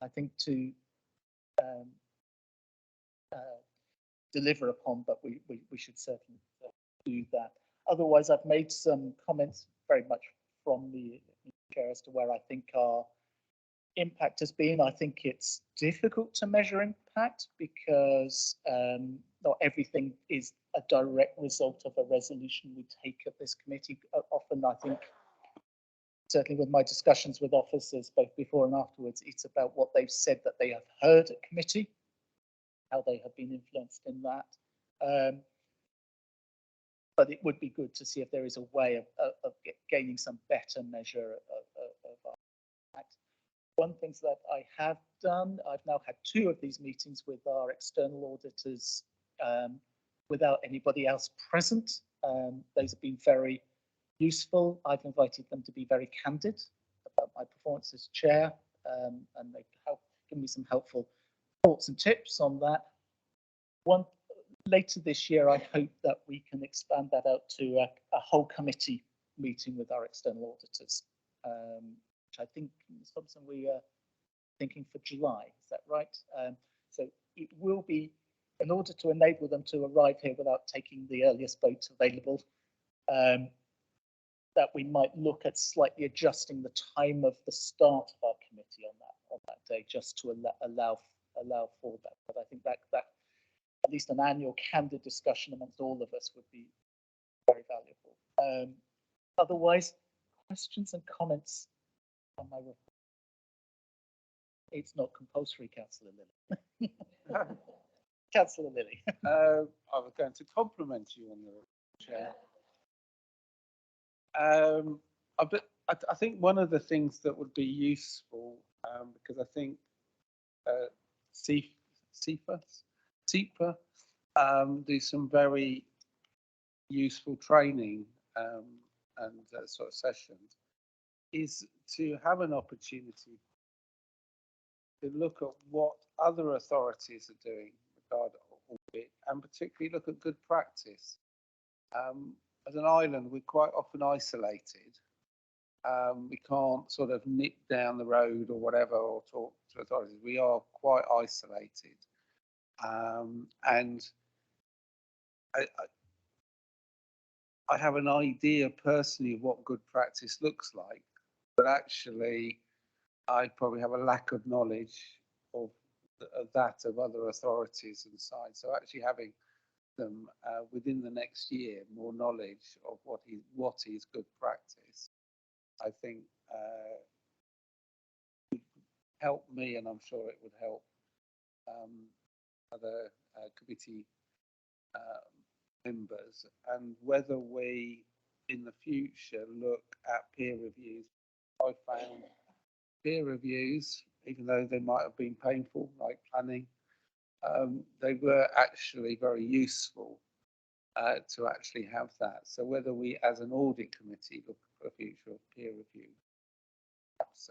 I think, to deliver upon, but we should certainly do that. Otherwise, I've made some comments very much from the chair as to where I think our impact has been. I think it's difficult to measure impact because not everything is a direct result of a resolution we take at this committee. Often, I think, certainly with my discussions with officers, both before and afterwards, it's about what they've said that they have heard at committee, how they have been influenced in that. But it would be good to see if there is a way of gaining some better measure of our impact. One thing that I have done, I've now had 2 of these meetings with our external auditors without anybody else present. Those have been very useful. I've invited them to be very candid about my performance as chair, and they've given me some helpful thoughts and tips on that. Later this year, I hope that we can expand that out to a whole committee meeting with our external auditors, which I think, Ms. Thompson, we are thinking for July. Is that right? So it will be, in order to enable them to arrive here without taking the earliest boat available, that we might look at slightly adjusting the time of the start of our committee on that day, just to allow for that. But I think that at least an annual candid discussion amongst all of us would be very valuable. Otherwise, questions and comments on my report? It's not compulsory, Councillor Lilly. Councillor Lilly. I was going to compliment you on the chair. I think one of the things that would be useful, because I think SEPA do some very useful training and sort of sessions, is to have an opportunity to look at what other authorities are doing regarding audit, and particularly look at good practice. As an island, we're quite often isolated. We can't sort of nip down the road or whatever or talk to authorities. We are quite isolated. And I have an idea personally of what good practice looks like, but actually I probably have a lack of knowledge of that of other authorities and sides. So actually having them within the next year more knowledge of what is good practice, I think would help me, and I'm sure it would help other committee members. And whether we in the future look at peer reviews, I found peer reviews, even though they might have been painful, like planning, they were actually very useful to actually have that. So whether we as an audit committee look for a future of peer review, perhaps.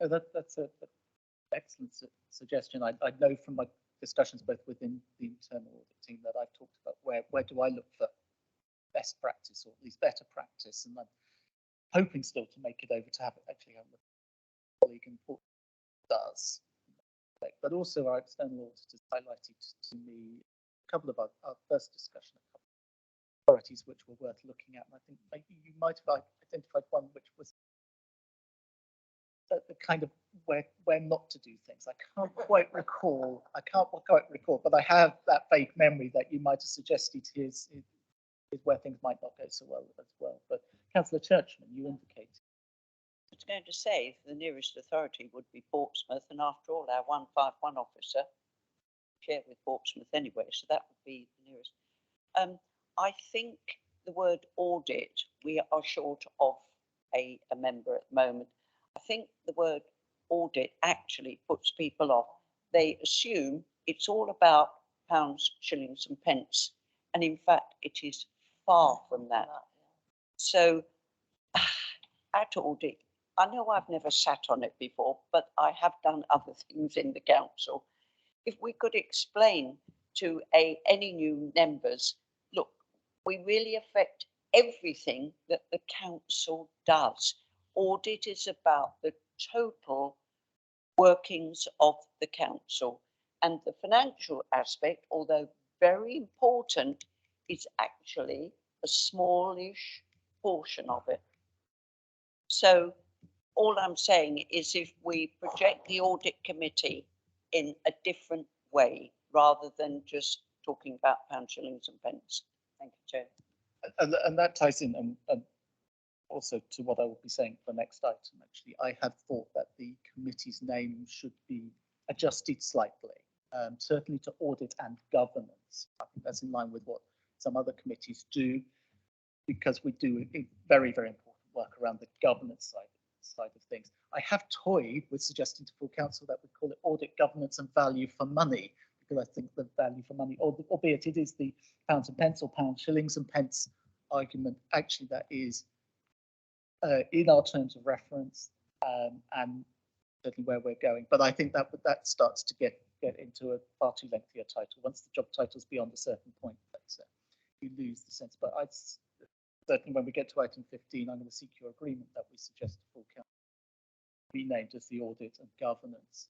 That's an excellent suggestion. I know from my discussions both within the internal audit team that I've talked about where do I look for best practice or at least better practice, and I'm hoping still to make it over to actually have a colleague in Port does. But also our external auditors highlighted to me a couple of our first discussion, a couple of authorities which were worth looking at. And I think maybe you might have identified one which was the kind of where not to do things. I can't quite recall, but I have that vague memory that you might have suggested is where things might not go so well as well. But Councillor Churchman, you indicated. I was going to say the nearest authority would be Portsmouth, and after all, our 151 officer share with Portsmouth anyway, so that would be the nearest. I think the word audit, we are short of a member at the moment. I think the word audit actually puts people off. They assume it's all about pounds, shillings and pence, and in fact it is far from that. So at audit, I know I've never sat on it before, but I have done other things in the council. If we could explain to any new members, look, we really affect everything that the council does. Audit is about the total workings of the council, and the financial aspect, although very important, is actually a smallish portion of it. So all I'm saying is if we project the audit committee in a different way, rather than just talking about pounds, shillings and pence. Thank you, Chair. And that ties in and also to what I will be saying for the next item. Actually, I have thought that the committee's name should be adjusted slightly, certainly to audit and governance. I think that's in line with what some other committees do, because we do very, very important work around the governance side of things. I have toyed with suggesting to full council that we call it audit, governance and value for money, because I think the value for money, albeit it is the pounds and pence or pounds, shillings and pence argument, actually that is in our terms of reference and certainly where we're going. But I think that starts to get into a far too lengthy a title. Once the job title's beyond a certain point, you lose the sense. But certainly when we get to item 15, I'm going to seek your agreement that we suggest to full council renamed as the audit and governance.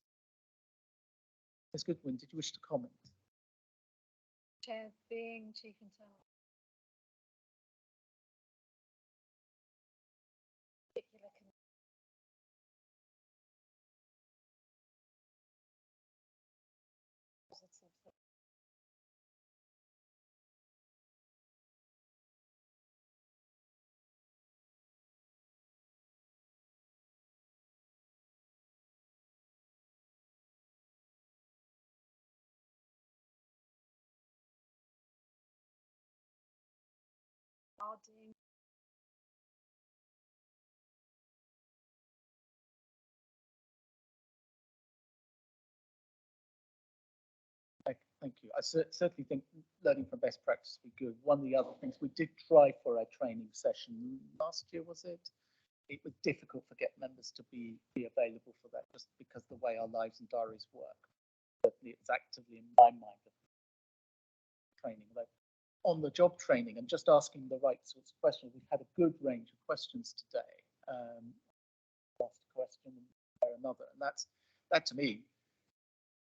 Ms. Goodwin, did you wish to comment? Chair, being chief internal. Auditing. Thank you. I certainly think learning from best practice would be good. One of the other things we did try for a training session last year, was it? It was difficult for get members to be available for that, just because the way our lives and diaries work. Certainly, it's actively in my mind of training. Like on the job training and just asking the right sorts of questions. We've had a good range of questions today. Asked a question or another, and that to me.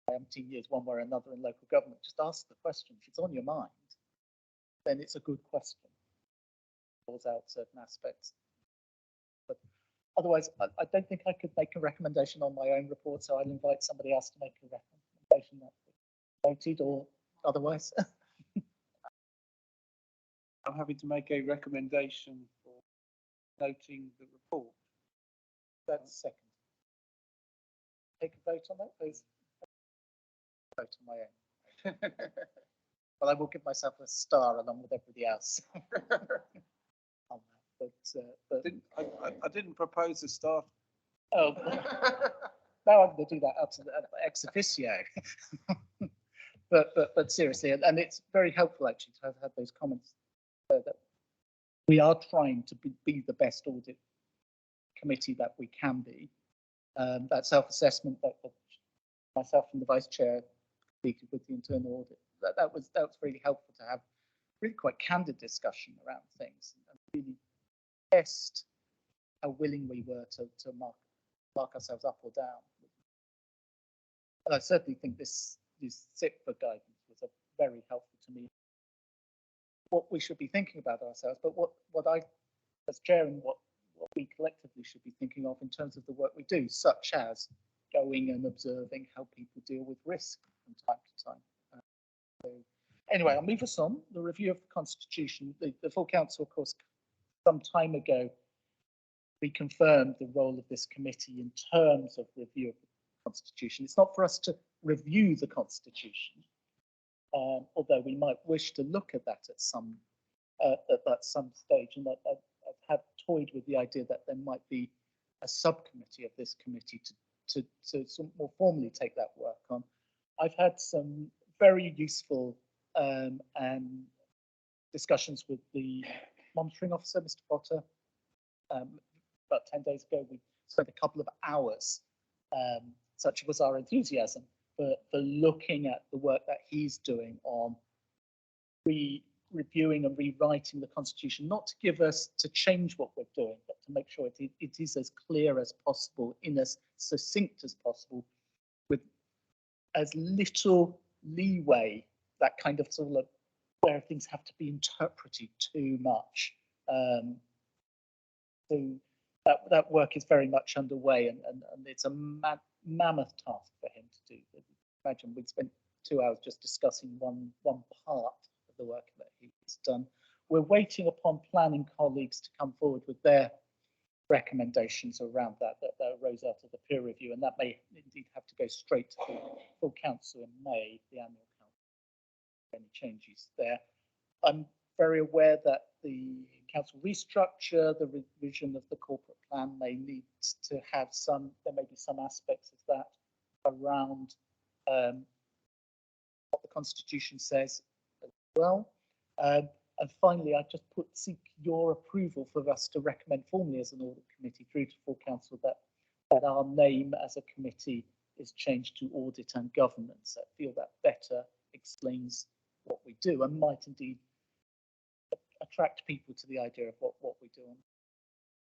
17 years, one way or another in local government, just ask the question. If it's on your mind, then it's a good question. Calls out certain aspects. But otherwise, I don't think I could make a recommendation on my own report, so I'll invite somebody else to make a recommendation that voted or otherwise. I'm happy to make a recommendation for noting the report. That's second. Take a vote on that, please. Vote on my own. But I will give myself a star along with everybody else. But I didn't propose a star. Oh, now I'm going to do that up to the ex officio. but seriously, and it's very helpful actually to have had those comments that we are trying to be the best audit committee that we can be. That self-assessment that myself and the vice chair completed with the internal audit, that was really helpful to have really quite candid discussion around things and really test how willing we were to mark ourselves up or down. And I certainly think this SIPFA guidance was very helpful to me. What we should be thinking about ourselves, but what I, as chair, and what we collectively should be thinking of in terms of the work we do, such as going and observing how people deal with risk from time to time. So anyway, I'll move us on. The review of the Constitution. The full council, of course, some time ago, reconfirmed the role of this committee in terms of review of the Constitution. It's not for us to review the Constitution, although we might wish to look at that at some stage. And I have toyed with the idea that there might be a subcommittee of this committee to more formally take that work on. I've had some very useful discussions with the monitoring officer, Mr. Potter. About 10 days ago, we spent a couple of hours, such was our enthusiasm for looking at the work that he's doing on reviewing and rewriting the Constitution, not to give us to change what we're doing, but to make sure it is as clear as possible, in as succinct as possible, with as little leeway, that kind of sort of where things have to be interpreted too much. So that work is very much underway, and it's a mammoth task for him to do. Imagine we'd spent 2 hours just discussing one part of the work that he's done. We're waiting upon planning colleagues to come forward with their recommendations around that arose out of the peer review, and that may indeed have to go straight to full council in May, the annual council. Any changes there? I'm very aware that the council restructure, the revision of the corporate plan may need to have there may be some aspects of that around what the constitution says as well. And finally, I just seek your approval for us to recommend formally as an audit committee through to full council that our name as a committee is changed to audit and governance. I feel that better explains what we do and might indeed attract people to the idea of what we do.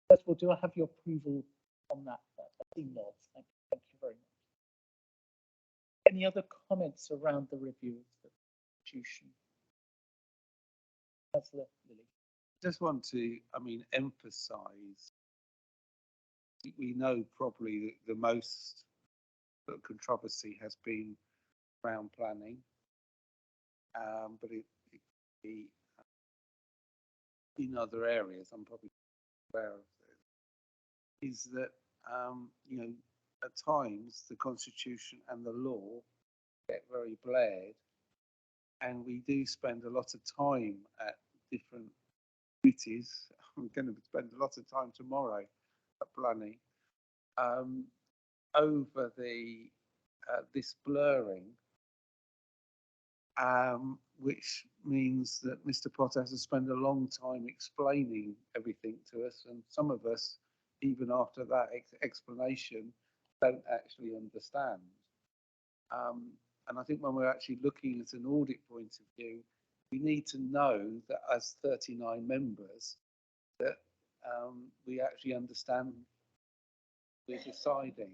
First of all, do I have your approval on that? I see nods. Thank you very much. Any other comments around the review of the constitution? Councillor Lilly. Just want to, emphasise. We know probably that the most controversy has been around planning, but it could be in other areas. I'm probably aware of this. Is that at times the constitution and the law get very blared, and we do spend a lot of time at different committees. I'm going to spend a lot of time tomorrow at planning over this blurring, which means that Mr. Potter has to spend a long time explaining everything to us, and some of us, even after that explanation, don't actually understand. And I think when we're actually looking at an audit point of view, we need to know that as 39 members, that we actually understand we're deciding.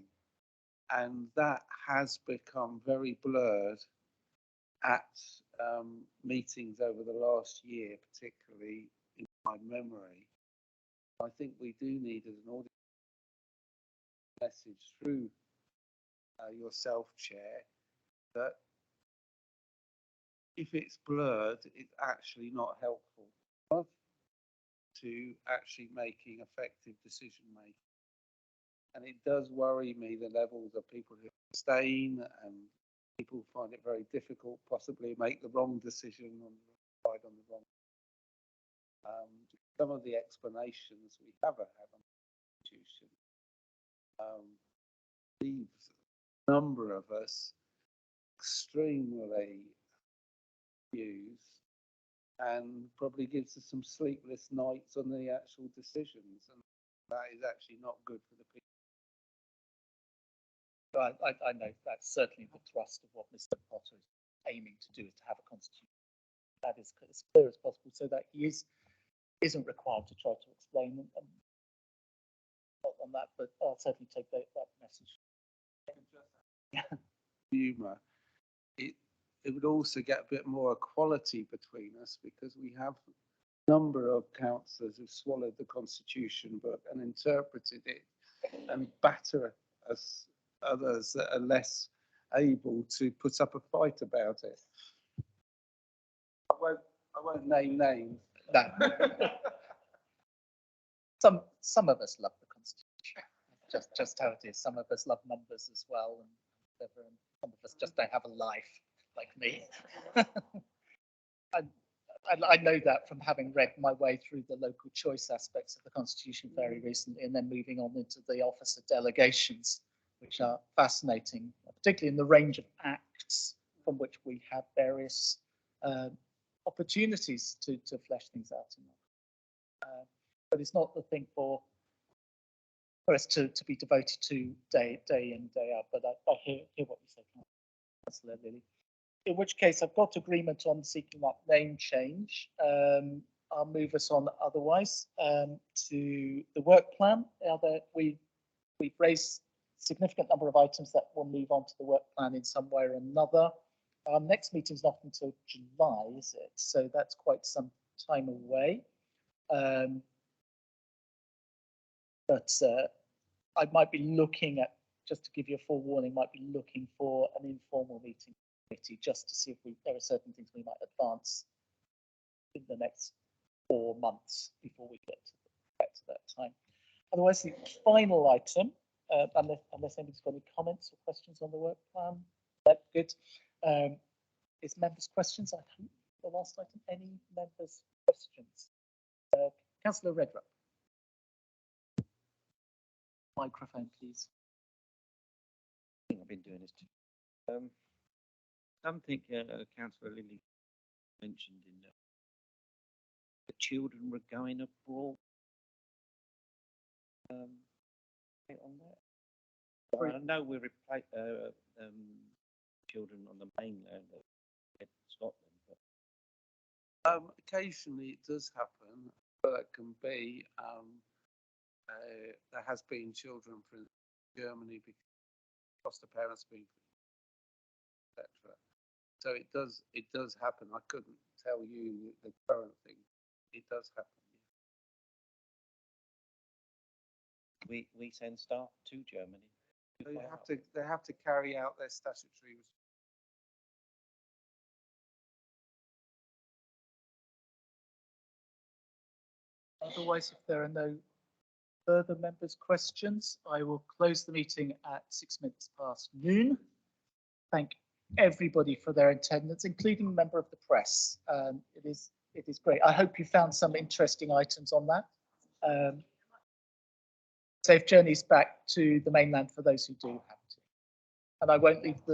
And that has become very blurred at meetings over the last year, particularly in my memory. I think we do need as an audit message through yourself, Chair, that if it's blurred, it's actually not helpful to actually making effective decision making. And it does worry me the levels of people who abstain, and people find it very difficult, possibly make the wrong decision on the wrong. Some of the explanations we have had on the Constitution leaves a number of us extremely confused, and probably gives us some sleepless nights on the actual decisions, and that is actually not good for the people. I know that's certainly the thrust of what Mr. Potter is aiming to do, is to have a constitution that is as clear as possible, so that he isn't required to try to explain on that. But I'll certainly take that message. Humour. It would also get a bit more equality between us, because we have a number of councillors who've swallowed the Constitution book and interpreted it and batter us others that are less able to put up a fight about it. I won't name names. No. Some of us love the Constitution. Just how it is. Some of us love numbers as well, and some of us just don't have a life like me. I know that from having read my way through the local choice aspects of the Constitution very recently, and then moving on into the officer delegations, which are fascinating, particularly in the range of acts from which we have various opportunities to flesh things out. But it's not the thing for us to be devoted to day in, day out. But I hear what you say, Councillor Lilly. In which case, I've got agreement on seeking that name change. I'll move us on otherwise to the work plan. Now that we've raised a significant number of items that will move on to the work plan in some way or another. Our next meeting is not until July, is it? So that's quite some time away. But I might be looking at, just to give you a forewarning, might be looking for an informal meeting committee just to see if there are certain things we might advance in the next 4 months before we get to that time. Otherwise, the final item, unless anybody's got any comments or questions on the work plan, that's good. Is members' questions? I hope the last item. Any members' questions? Councillor Redrup. Microphone, please. I think I've been doing this too. Something Councillor Lilly mentioned in the children were going abroad. On that. I know we replace children on the mainland in Scotland, but occasionally it does happen, but that can be there has been children from Germany because foster parents being, etc. So it does happen. I couldn't tell you the current thing. It does happen. we send staff to Germany. They have to carry out their statutory. Otherwise, if there are no further members' questions, I will close the meeting at 6 minutes past noon. Thank everybody for their attendance, including a member of the press. It is great. I hope you found some interesting items on that. Safe journeys back to the mainland for those who do have to. And I won't leave the